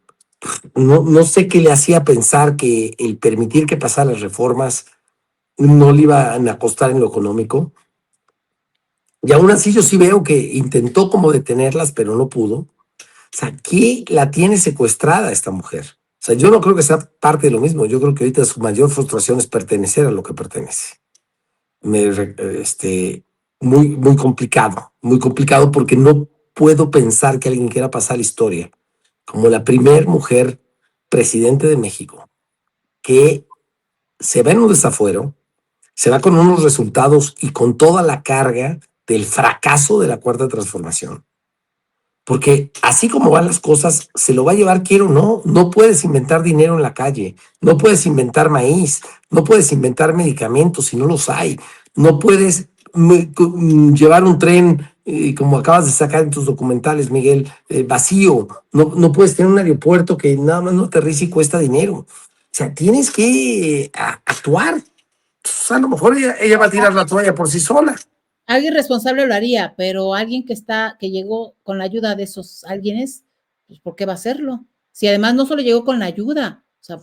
no sé qué le hacía pensar que el permitir que pasaran las reformas no le iban a costar en lo económico. Y aún así yo sí veo que intentó como detenerlas, pero no pudo. O sea, ¿qué la tiene secuestrada esta mujer? O sea, yo no creo que sea parte de lo mismo. Yo creo que ahorita su mayor frustración es pertenecer a lo que pertenece. Muy complicado porque no puedo pensar que alguien quiera pasar la historia como la primer mujer presidente de México que se va en un desafuero, se va con unos resultados y con toda la carga del fracaso de la Cuarta Transformación. Porque así como van las cosas, se lo va a llevar, quiero o no. No puedes inventar dinero en la calle, no puedes inventar maíz, no puedes inventar medicamentos si no los hay, no puedes llevar un tren, como acabas de sacar en tus documentales, Miguel, vacío. No puedes tener un aeropuerto que nada más no aterriza y cuesta dinero. O sea, tienes que actuar. O sea, a lo mejor ella va a tirar la toalla por sí sola. Alguien responsable lo haría, pero alguien que llegó con la ayuda de esos alguienes, pues ¿por qué va a hacerlo? Si además no solo llegó con la ayuda, o sea,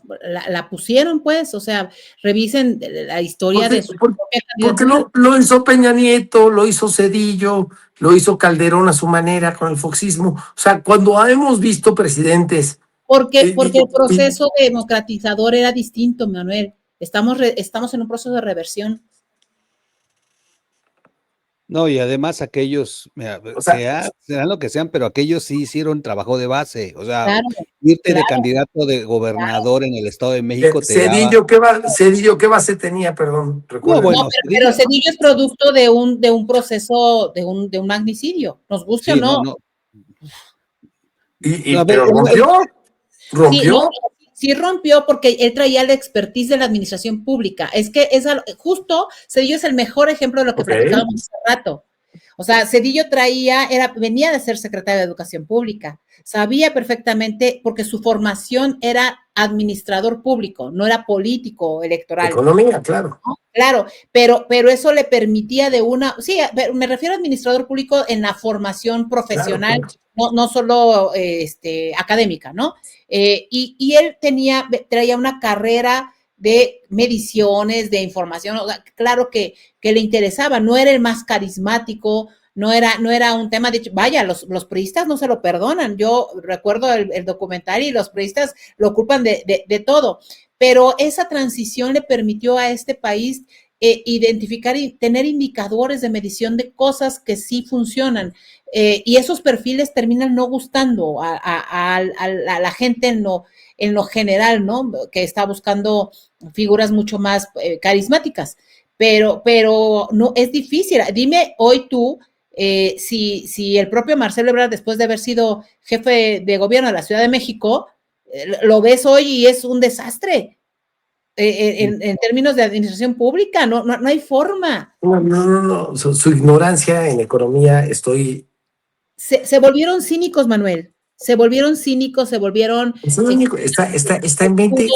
la pusieron pues, o sea, revisen la historia de su propia porque candidatura. lo hizo Peña Nieto, lo hizo Zedillo, lo hizo Calderón a su manera con el foxismo. O sea, cuando hemos visto presidentes. Porque el proceso democratizador era distinto, Manuel. Estamos en un proceso de reversión. No, y además aquellos, mira, O sea, serán lo que sean, pero aquellos sí hicieron trabajo de base. O sea, Claro, irte de claro. candidato de gobernador en el Estado de México te daba. Cedillo, ¿qué base tenía? Perdón, No, recuerda. bueno, No, pero Cedillo es producto de un proceso, de un magnicidio, nos guste o sí, no, no. no. A ver, Pero Sí, no, rompió. sí rompió porque él traía la expertise de la administración pública. Es que justo Cedillo es el mejor ejemplo de lo que Ok. platicábamos hace rato. O sea, Cedillo venía de ser secretario de Educación Pública. Sabía perfectamente, porque su formación era administrador público, no era político electoral. Economía, claro. ¿No? Claro, pero eso le permitía sí, me refiero a administrador público en la formación profesional, claro. No solo académica, ¿no? Y él traía una carrera de mediciones, de información, o sea, claro que le interesaba, no era el más carismático, no era un tema de, vaya, los priistas no se lo perdonan. Yo recuerdo el documental y los priistas lo culpan de todo, pero esa transición le permitió a este país identificar y tener indicadores de medición de cosas que sí funcionan. Y esos perfiles terminan no gustando a la gente en lo general, ¿no? Que está buscando figuras mucho más carismáticas. Pero no, es difícil. Dime hoy tú, si el propio Marcelo Ebrard, después de haber sido jefe de gobierno de la Ciudad de México, lo ves hoy y es un desastre. En términos de administración pública, no hay forma. No. Su ignorancia en economía, Se volvieron cínicos, Manuel. Se volvieron cínicos, se volvieron. Está en 20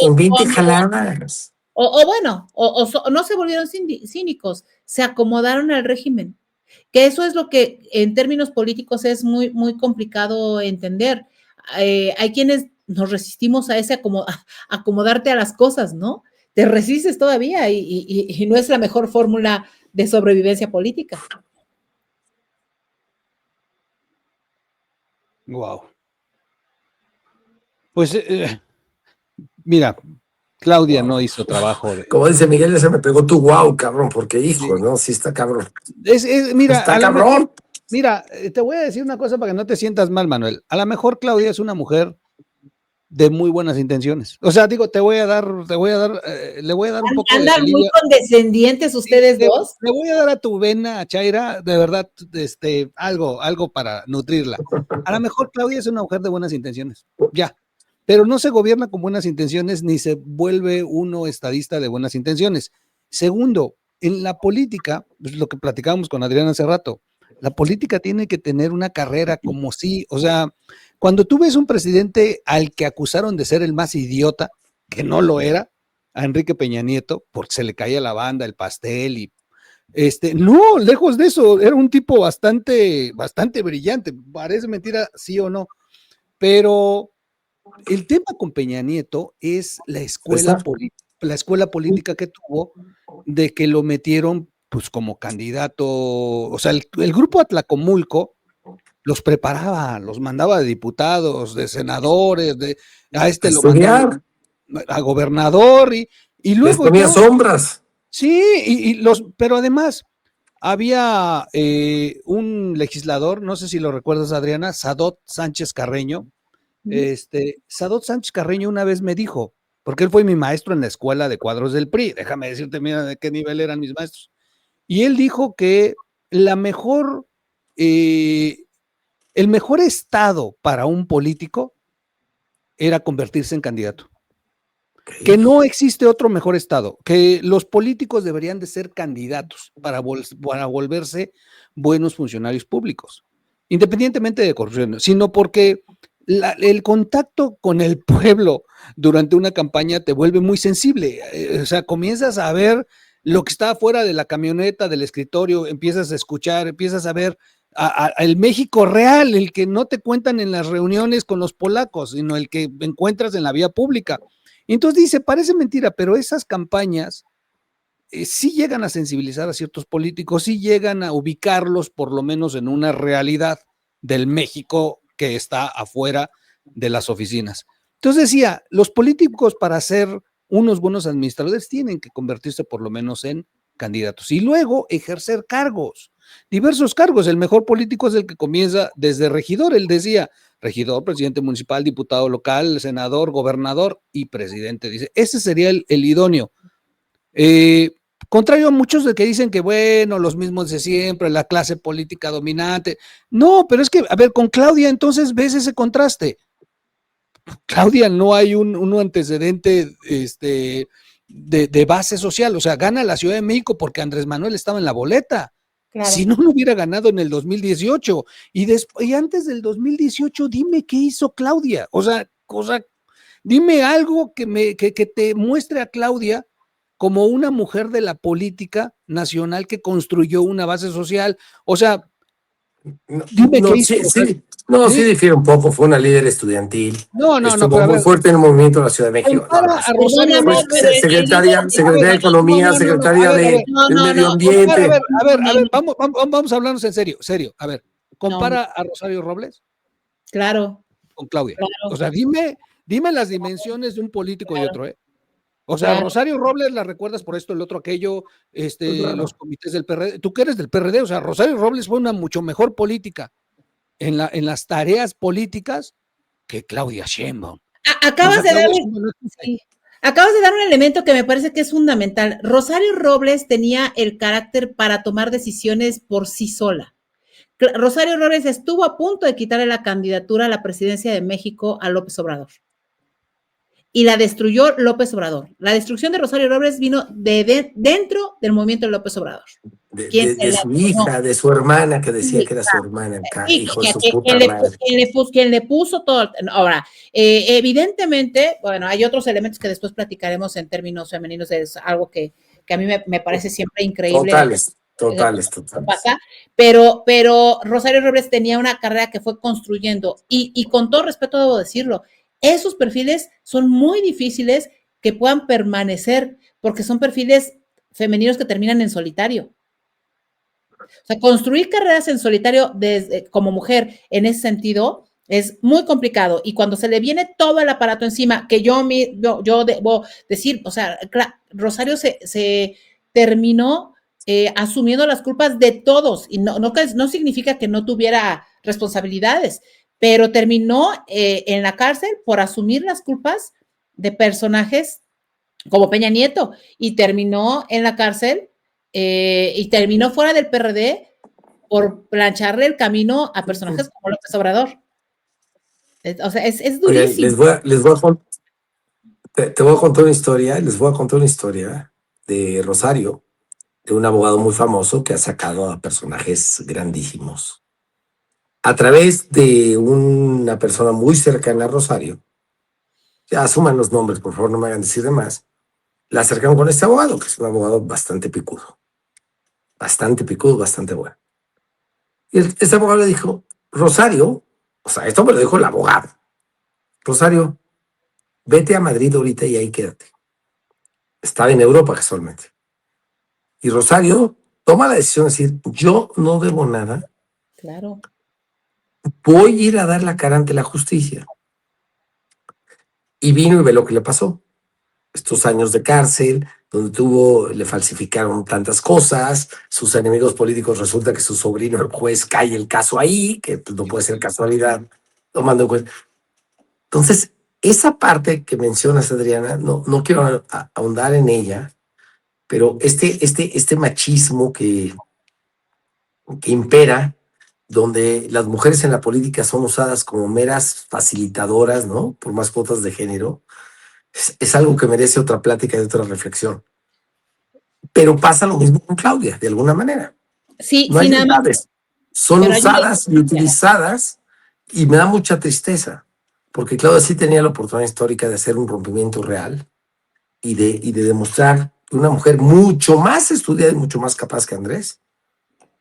jaladas. No se volvieron cínicos, se acomodaron al régimen. Que eso es lo que en términos políticos es muy, muy complicado entender. Hay quienes nos resistimos a acomodarte a las cosas, ¿no? Te resistes todavía y no es la mejor fórmula de sobrevivencia política. Wow. Pues, mira, Claudia no hizo trabajo de. Como dice Miguel, se me pegó tu wow, cabrón, porque hijo, ¿no? Sí está cabrón. Mira, está cabrón. Mira, te voy a decir una cosa para que no te sientas mal, Manuel. A lo mejor Claudia es una mujer de muy buenas intenciones. O sea, digo, le voy a dar un poco de Andan muy condescendientes ustedes dos. Le voy a dar a tu vena, a Chaira, de verdad, algo para nutrirla. A lo mejor Claudia es una mujer de buenas intenciones, ya, pero no se gobierna con buenas intenciones ni se vuelve uno estadista de buenas intenciones. Segundo, en la política, pues lo que platicábamos con Adrián hace rato, la política tiene que tener una carrera como si, o sea, cuando tú ves un presidente al que acusaron de ser el más idiota, que no lo era, a Enrique Peña Nieto, porque se le caía la banda, el pastel, y No, lejos de eso, era un tipo bastante brillante, parece mentira, sí o no, pero el tema con Peña Nieto es la escuela política que tuvo, de que lo metieron pues como candidato, o sea, el grupo Atlacomulco los preparaba, los mandaba de diputados, de senadores, A lo mandaba estudiar, a gobernador y les luego ponía sombras. sí, pero además había un legislador, no sé si lo recuerdas, Adriana, Sadot Sánchez Carreño. Sadot Sánchez Carreño una vez me dijo, porque él fue mi maestro en la escuela de cuadros del PRI, déjame decirte, mira de qué nivel eran mis maestros. Y él dijo que la mejor, el mejor estado para un político era convertirse en candidato. Que no existe otro mejor estado, que los políticos deberían de ser candidatos para volverse buenos funcionarios públicos, independientemente de corrupción, sino porque el contacto con el pueblo durante una campaña te vuelve muy sensible, o sea, comienzas a ver lo que está afuera de la camioneta, del escritorio, empiezas a escuchar, empiezas a ver el México real, el que no te cuentan en las reuniones con los polacos, sino el que encuentras en la vía pública. Entonces dice, parece mentira, pero esas campañas sí llegan a sensibilizar a ciertos políticos, sí llegan a ubicarlos por lo menos en una realidad del México que está afuera de las oficinas. Entonces decía, los políticos para ser unos buenos administradores tienen que convertirse por lo menos en candidatos y luego ejercer cargos, diversos cargos. El mejor político es el que comienza desde regidor, él decía, regidor, presidente municipal, diputado local, senador, gobernador y presidente. Dice, ese sería el idóneo. Contrario a muchos de que dicen que, bueno, los mismos de siempre, la clase política dominante. No, pero es que, a ver, con Claudia entonces ves ese contraste. Claudia no hay un antecedente de base social, o sea, gana la Ciudad de México porque Andrés Manuel estaba en la boleta. Claro. Si no, no hubiera ganado en el 2018. Y antes del 2018, dime qué hizo Claudia. O sea, dime algo que te muestre a Claudia como una mujer de la política nacional que construyó una base social. O sea, dime qué hizo. Sí difiere un poco, fue una líder estudiantil. Estuvo muy fuerte en el movimiento de la Ciudad de México. A Rosario secretaria de Economía, secretaria de Medio Ambiente. A ver, vamos a hablarnos en serio. A ver, compara a Rosario Robles. Claro. Con Claudia. Claro. O sea, dime las dimensiones de un político y otro, ¿eh? O sea, Rosario Robles la recuerdas por esto, el otro, aquello, los comités del PRD. Tú que eres del PRD, o sea, Rosario Robles fue una mucho mejor política en las tareas políticas que Claudia Sheinbaum. Acabas de dar un elemento que me parece que es fundamental. Rosario Robles tenía el carácter para tomar decisiones por sí sola. Rosario Robles estuvo a punto de quitarle la candidatura a la presidencia de México a López Obrador. Y la destruyó López Obrador. La destrucción de Rosario Robles vino dentro del movimiento de López Obrador. De su hija, de su hermana, que decía que era su hermana. Hijo de su puta madre. Quien le puso todo. Ahora, evidentemente, bueno, hay otros elementos que después platicaremos en términos femeninos, es algo que a mí me parece siempre increíble. Totales. Pasa, pero Rosario Robles tenía una carrera que fue construyendo y con todo respeto debo decirlo, esos perfiles son muy difíciles que puedan permanecer porque son perfiles femeninos que terminan en solitario. O sea, construir carreras en solitario como mujer en ese sentido es muy complicado y cuando se le viene todo el aparato encima, que yo debo decir, o sea, Rosario se terminó asumiendo las culpas de todos y no significa que no tuviera responsabilidades, pero terminó en la cárcel por asumir las culpas de personajes como Peña Nieto y terminó en la cárcel y terminó fuera del PRD por plancharle el camino a personajes como López Obrador. O sea, es durísimo. Oye, te voy a contar una historia, les voy a contar una historia de Rosario, de un abogado muy famoso que ha sacado a personajes grandísimos. A través de una persona muy cercana a Rosario, ya asuman los nombres, por favor, no me hagan decir de más, la acercaron con este abogado, que es un abogado bastante picudo. bastante picudo, bastante bueno. Y este abogado le dijo, Rosario, o sea, esto me lo dijo el abogado, Rosario, vete a Madrid ahorita y ahí quédate. Estaba en Europa casualmente. Y Rosario toma la decisión de decir, yo no debo nada, Claro. voy a ir a dar la cara ante la justicia. Y vino y ve lo que le pasó. Estos años de cárcel, donde le falsificaron tantas cosas, sus enemigos políticos, resulta que su sobrino, el juez, cae el caso ahí, que pues, no puede ser casualidad, tomando en cuenta. Entonces, esa parte que mencionas, Adriana, no quiero ahondar en ella, pero este machismo que impera, donde las mujeres en la política son usadas como meras facilitadoras, ¿no? Por más cuotas de género, es algo que merece otra plática y otra reflexión. Pero pasa lo mismo con Claudia, de alguna manera. Sí, No sí, hay nada más. verdades. Son Pero hay una usadas y utilizadas y me da mucha tristeza, porque Claudia sí tenía la oportunidad histórica de hacer un rompimiento real y de demostrar que una mujer mucho más estudiada y mucho más capaz que Andrés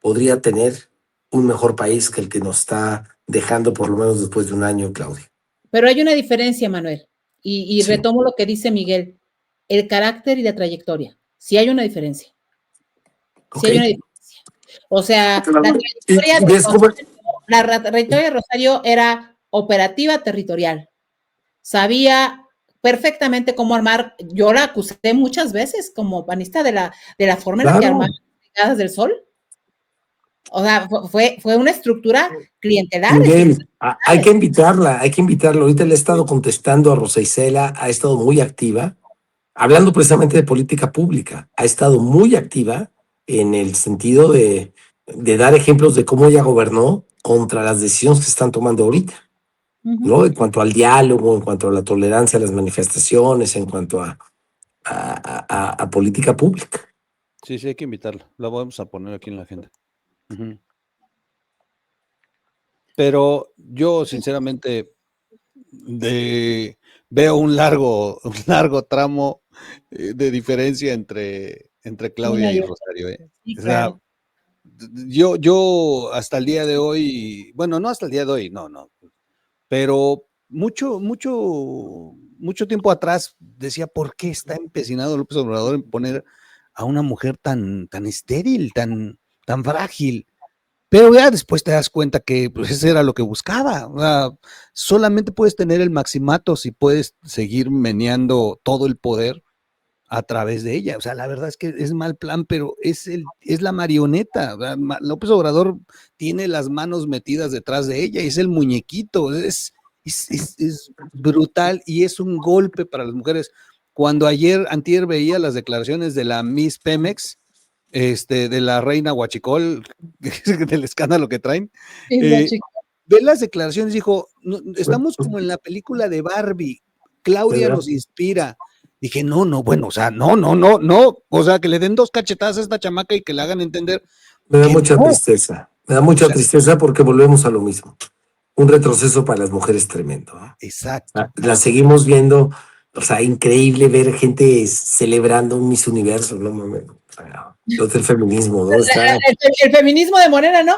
podría tener un mejor país que el que nos está dejando por lo menos después de un año, Claudia. Pero hay una diferencia, Manuel, y Sí. retomo lo que dice Miguel, el carácter y la trayectoria. Sí hay una diferencia. Sí hay una diferencia. O sea, la trayectoria de Rosario era operativa territorial. Sabía perfectamente cómo armar. Yo la acusé muchas veces como panista de la forma en la que armaba las Brigadas del Sol. O sea, fue una estructura clientelar. Miguel, hay que invitarla. Ahorita le he estado contestando a Rosa Isela, ha estado muy activa, hablando precisamente de política pública. Ha estado muy activa en el sentido de dar ejemplos de cómo ella gobernó contra las decisiones que se están tomando ahorita, ¿no? En cuanto al diálogo, en cuanto a la tolerancia a las manifestaciones, en cuanto a política pública. Sí, hay que invitarla. La vamos a poner aquí en la agenda. Pero yo, sinceramente, veo un largo tramo de diferencia entre Claudia y Rosario. Sí, o sea, claro. yo hasta el día de hoy, bueno, no hasta el día de hoy, no, pero mucho tiempo atrás decía, ¿por qué está empecinado López Obrador en poner a una mujer tan estéril, tan frágil? Pero ya después te das cuenta que pues, eso era lo que buscaba. O sea, solamente puedes tener el maximato si puedes seguir meneando todo el poder a través de ella. O sea, la verdad es que es mal plan, pero es la marioneta. O sea, López Obrador tiene las manos metidas detrás de ella, es el muñequito, es brutal y es un golpe para las mujeres. Cuando antier veía las declaraciones de la Miss Pemex, de la reina Huachicol, del escándalo que traen, ve las declaraciones, dijo, estamos como en la película de Barbie, Claudia nos inspira. Dije, no, bueno, o sea, no, o sea, que le den 2 cachetadas a esta chamaca y que le hagan entender. Me da mucha tristeza, tristeza porque volvemos a lo mismo. Un retroceso para las mujeres tremendo, ¿no? Exacto. La seguimos viendo, o sea, increíble ver gente celebrando un Miss Universo, ¿no? El feminismo, ¿no? El feminismo de Morena, ¿no?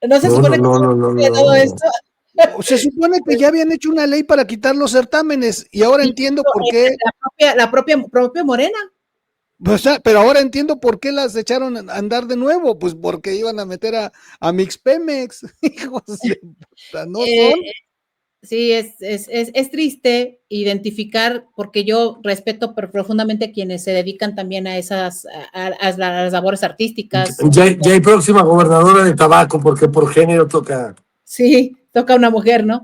No se supone que todo esto. Se supone que ya habían hecho una ley para quitar los certámenes y ahora entiendo por qué. La propia Morena. O sea, pero ahora entiendo por qué las echaron a andar de nuevo, pues porque iban a meter a Mixpemex. Hijos de puta, no son. Sí, es triste identificar, porque yo respeto profundamente a quienes se dedican también a las labores artísticas. Ya hay próxima gobernadora de Tabaco, porque por género toca. Sí, toca una mujer, ¿no?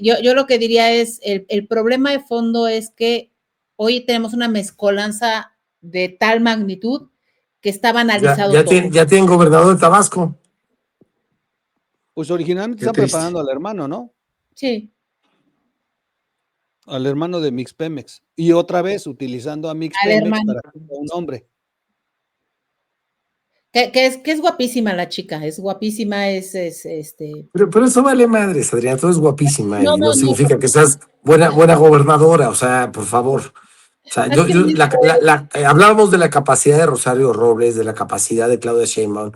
Yo lo que diría es, el problema de fondo es que hoy tenemos una mezcolanza de tal magnitud que está banalizado todo. Ya tienen gobernador de Tabasco. Pues originalmente están preparando al hermano, ¿no? Sí. Al hermano de Mixpemex. Y otra vez utilizando a Mixpemex para un hombre. Que es guapísima la chica, es guapísima, Pero eso vale madres, Adriana, tú eres guapísima y no significa que seas buena gobernadora, o sea, por favor. O sea, hablábamos de la capacidad de Rosario Robles, de la capacidad de Claudia Sheinbaum.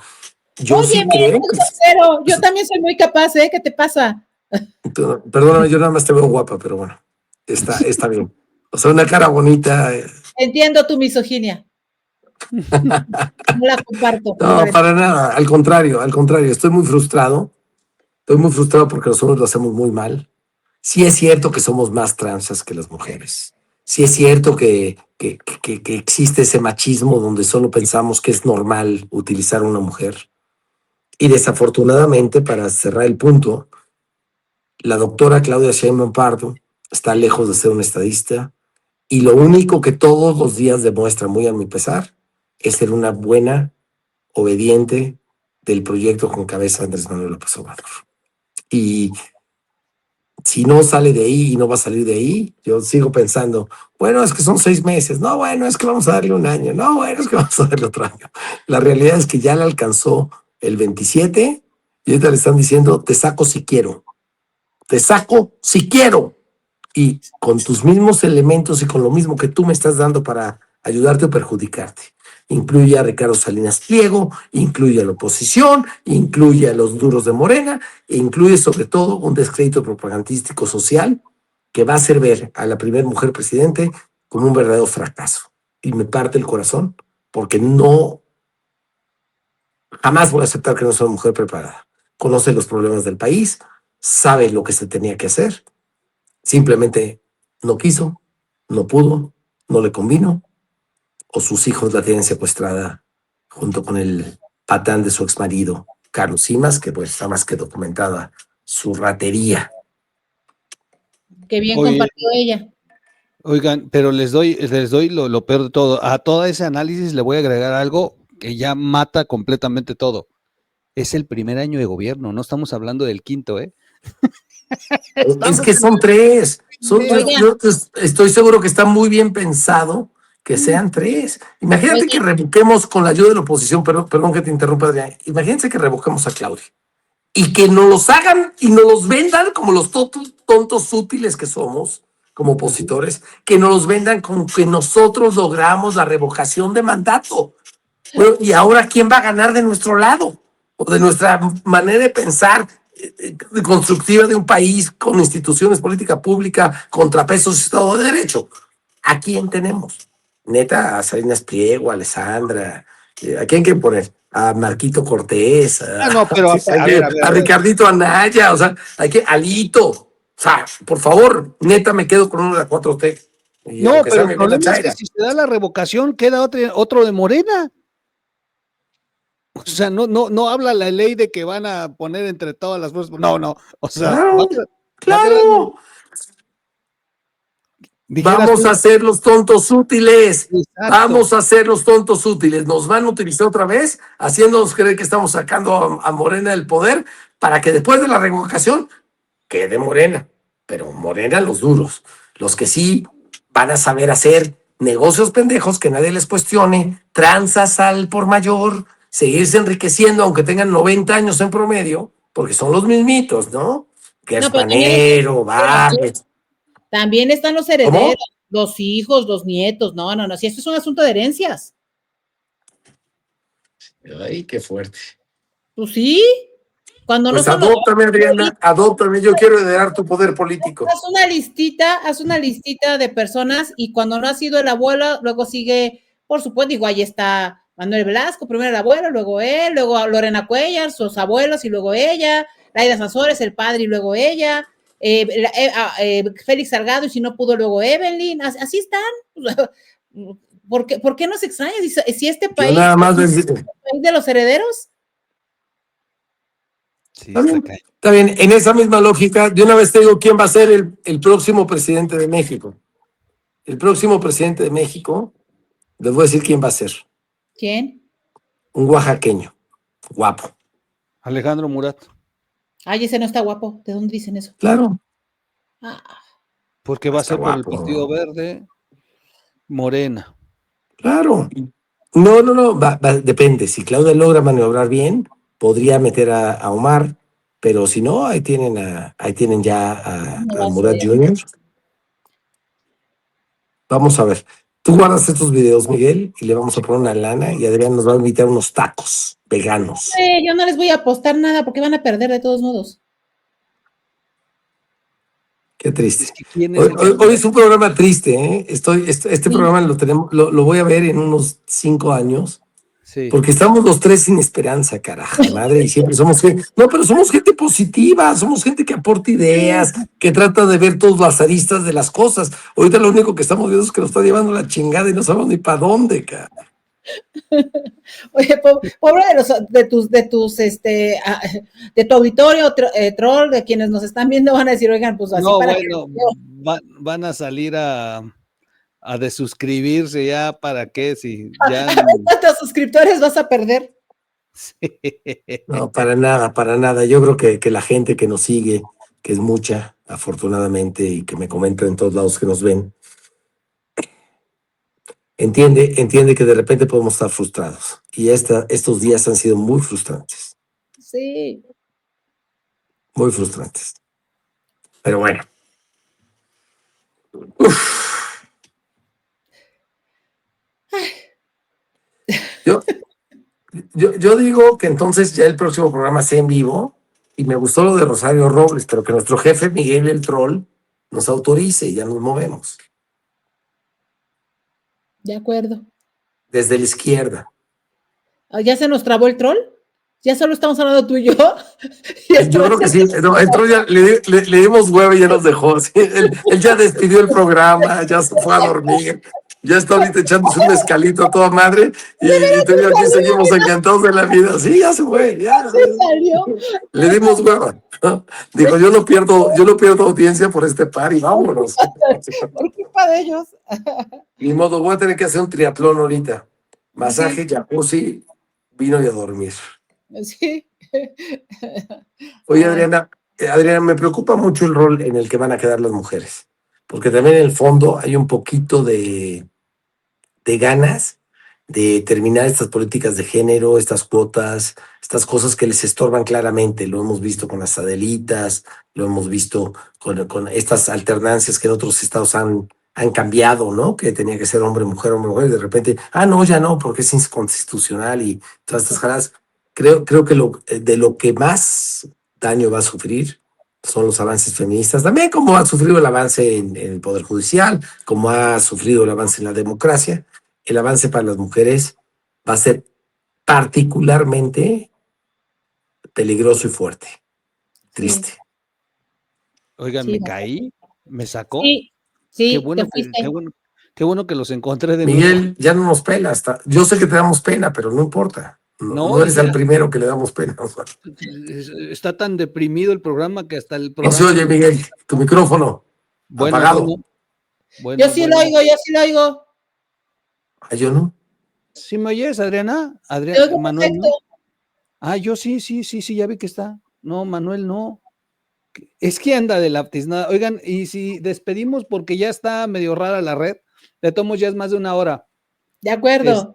Yo Oye, sí creo que... pero yo también soy muy capaz, ¿eh? ¿Qué te pasa? Perdóname, yo nada más te veo guapa, pero bueno, está bien. O sea, una cara bonita. Entiendo tu misoginia. No la comparto. No, para nada, al contrario, estoy muy frustrado porque los hombres lo hacemos muy mal. Sí es cierto que somos más transas que las mujeres. Sí es cierto que existe ese machismo donde solo pensamos que es normal utilizar a una mujer. Y desafortunadamente, para cerrar el punto, la doctora Claudia Sheinbaum Pardo está lejos de ser una estadista y lo único que todos los días demuestra, muy a mi pesar, es ser una buena, obediente del proyecto con cabeza Andrés Manuel López Obrador. Y si no sale de ahí y no va a salir de ahí, yo sigo pensando, bueno, es que son 6 meses, no, bueno, es que vamos a darle un año, no, bueno, es que vamos a darle otro año. La realidad es que ya le alcanzó el 27 y ahorita le están diciendo, te saco si quiero, te saco si quiero. Y con tus mismos elementos y con lo mismo que tú me estás dando para ayudarte o perjudicarte. Incluye a Ricardo Salinas Pliego, incluye a la oposición, incluye a los duros de Morena, e incluye sobre todo un descrédito propagandístico social que va a hacer ver a la primera mujer presidente como un verdadero fracaso. Y me parte el corazón porque jamás voy a aceptar que no sea una mujer preparada. Conoce los problemas del país, sabe lo que se tenía que hacer, simplemente no quiso, no pudo, no le convino, o sus hijos la tienen secuestrada junto con el patán de su exmarido, Carlos Simas, que pues está más que documentada su ratería. Qué bien compartió ella. Oigan, pero les doy lo peor de todo. A todo ese análisis le voy a agregar algo que ya mata completamente todo. Es el primer año de gobierno, no estamos hablando del quinto, ¿eh? Es que son 3. Yo estoy seguro que está muy bien pensado que sean 3. Imagínate que revoquemos con la ayuda de la oposición, perdón que te interrumpa, Adrián. Imagínense que revoquemos a Claudia y que nos los hagan y nos los vendan como los tontos útiles que somos como opositores, que nos los vendan como que nosotros logramos la revocación de mandato. Bueno, y ahora, ¿quién va a ganar de nuestro lado? O de nuestra manera de pensar constructiva de un país con instituciones, política pública, contrapesos y Estado de Derecho. ¿A quién tenemos? Neta, a Salinas Pliego, a Alessandra. ¿A quién quieren poner? A Marquito Cortés, a Ricardito Anaya, o sea, hay que, Alito. O sea, por favor, neta, me quedo con uno de la 4T. No, pero el problema es que si se da la revocación, queda otro de Morena. O sea, no habla la ley de que van a poner entre todas las fuerzas. No. O sea, claro. Vamos a ser los tontos útiles. Exacto. Vamos a ser los tontos útiles. Nos van a utilizar otra vez, haciéndonos creer que estamos sacando a Morena del poder para que después de la revocación quede Morena. Pero Morena los duros, los que sí van a saber hacer negocios pendejos que nadie les cuestione, tranzas al por mayor, seguirse enriqueciendo aunque tengan 90 años en promedio, porque son los mismitos, ¿no? Que es Panero, Barres. También están los herederos, los hijos, los nietos. No. Si esto es un asunto de herencias. Ay, qué fuerte. Pues sí. Cuando pues no adóptame, Adriana, adóptame. Yo quiero heredar tu poder político. Haz una listita de personas y cuando no ha sido el abuelo, luego sigue, por supuesto, digo, ahí está Manuel Velasco, primero el abuelo, luego él, luego Lorena Cuellar, sus abuelos y luego ella, Laida Sansores, el padre y luego ella. Félix Salgado y si no pudo luego Evelyn, así están. ¿Por qué nos extraña? Si este país nada más es el país de los herederos. Sí, está bien, en esa misma lógica, de una vez te digo quién va a ser el próximo presidente de México. El próximo presidente de México, les voy a decir quién va a ser. ¿Quién? Un oaxaqueño, guapo. Alejandro Murat. Ay, ese no está guapo. ¿De dónde dicen eso? Claro. Porque va a ser guapo. Por el Partido Verde, Morena. Claro. No, depende. Si Claudia logra maniobrar bien, podría meter a Omar, pero si no, ahí tienen ya a Murat Jr. Vamos a ver. Tú guardas estos videos, Miguel, y le vamos a poner una lana y Adrián nos va a invitar unos tacos veganos. Yo no les voy a apostar nada porque van a perder de todos modos. Qué triste. Es que ¿quién es Hoy es un programa triste, ¿eh? Este programa lo voy a ver en unos 5 años. Sí. Porque estamos los tres sin esperanza, carajo, madre, y siempre somos gente, no, pero somos gente positiva, somos gente que aporta ideas, que trata de ver todas las aristas de las cosas. Ahorita lo único que estamos viendo es que nos está llevando la chingada y no sabemos ni para dónde, cara. Oye, pobre de tu auditorio troll, de quienes nos están viendo, van a decir, oigan, pues así No, para bueno, van a salir a desuscribirse ya, ¿para qué? Si ya... ¿Cuántos suscriptores vas a perder? Sí. No, para nada. Yo creo que la gente que nos sigue, que es mucha, afortunadamente, y que me comentan en todos lados que nos ven, entiende que de repente podemos estar frustrados. Y estos días han sido muy frustrantes. Sí. Muy frustrantes. Pero bueno. Uf. Yo digo que entonces ya el próximo programa sea en vivo, y me gustó lo de Rosario Robles, pero que nuestro jefe Miguel el Troll nos autorice y ya nos movemos. De acuerdo. Desde la izquierda. ¿Ya se nos trabó el troll? ¿Ya solo estamos hablando tú y yo? Yo creo que sí. No, entró ya, le dimos huevo y ya nos dejó. Sí, él ya despidió el programa, ya se fue a dormir. Ya está ahorita echándose un mezcalito a toda madre y tú y yo aquí seguimos encantados de la vida. Sí, ya se fue. Ya se salió. Le dimos hueva, ¿no? Dijo, yo no pierdo audiencia por este par y vámonos. Por culpa de ellos. Ni modo, voy a tener que hacer un triatlón ahorita. Masaje, jacuzzi, vino y a dormir. Sí. Oye, Adriana, me preocupa mucho el rol en el que van a quedar las mujeres, porque también en el fondo hay un poquito de ganas de terminar estas políticas de género, estas cuotas, estas cosas que les estorban claramente. Lo hemos visto con las Adelitas, lo hemos visto con estas alternancias que en otros estados han cambiado, ¿no? Que tenía que ser hombre, mujer, y de repente, no, ya no, porque es inconstitucional y todas estas jaladas. Creo que de lo que más daño va a sufrir son los avances feministas, también como ha sufrido el avance en el Poder Judicial, como ha sufrido el avance en la democracia. El avance para las mujeres va a ser particularmente peligroso y fuerte. Triste. Oigan, sí, me caí, me sacó. Sí, qué bueno que los encontré de Miguel, nuevo. ya no nos pela. Yo sé que te damos pena, pero no importa. No eres el primero que le damos pena. Está tan deprimido el programa que hasta el programa... No se oye, Miguel, tu micrófono apagado. Bueno, yo sí lo oigo. ¿Yo no? ¿Sí me oyes, Adriana? Manuel, ¿no? Yo sí, ya vi que está. No, Manuel, no. Es que anda de la tiznada. Oigan, y si despedimos porque ya está medio rara la red, de todos modos ya es más de 1 hora. De acuerdo.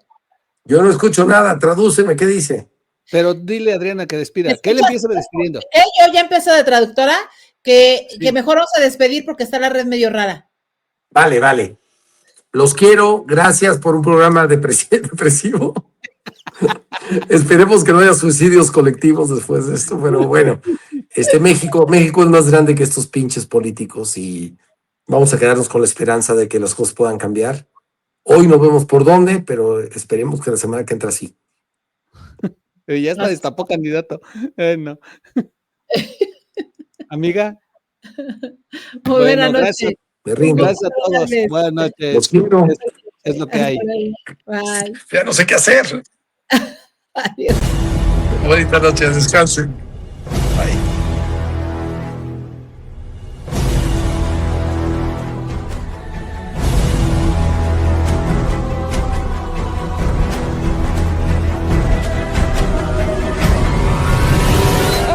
Yo no escucho nada, tradúceme, ¿qué dice? Pero dile a Adriana que despida, que él empiece despidiendo. Yo ya empiezo de traductora, que mejor vamos a despedir porque está la red medio rara. Vale. Los quiero, gracias por un programa depresivo. Esperemos que no haya suicidios colectivos después de esto, pero bueno, México es más grande que estos pinches políticos y vamos a quedarnos con la esperanza de que las cosas puedan cambiar. Hoy no vemos por dónde, pero esperemos que la semana que entra sí. Ya está destapó candidato. No. Amiga. Muy buena noche. Me rindo. Gracias a todos. Buenas noches. Los quiero. Es lo que hay. Bye. Ya no sé qué hacer. Adiós. Bonita noche, descansen. Bye.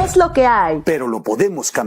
Es lo que hay. Pero lo podemos cambiar.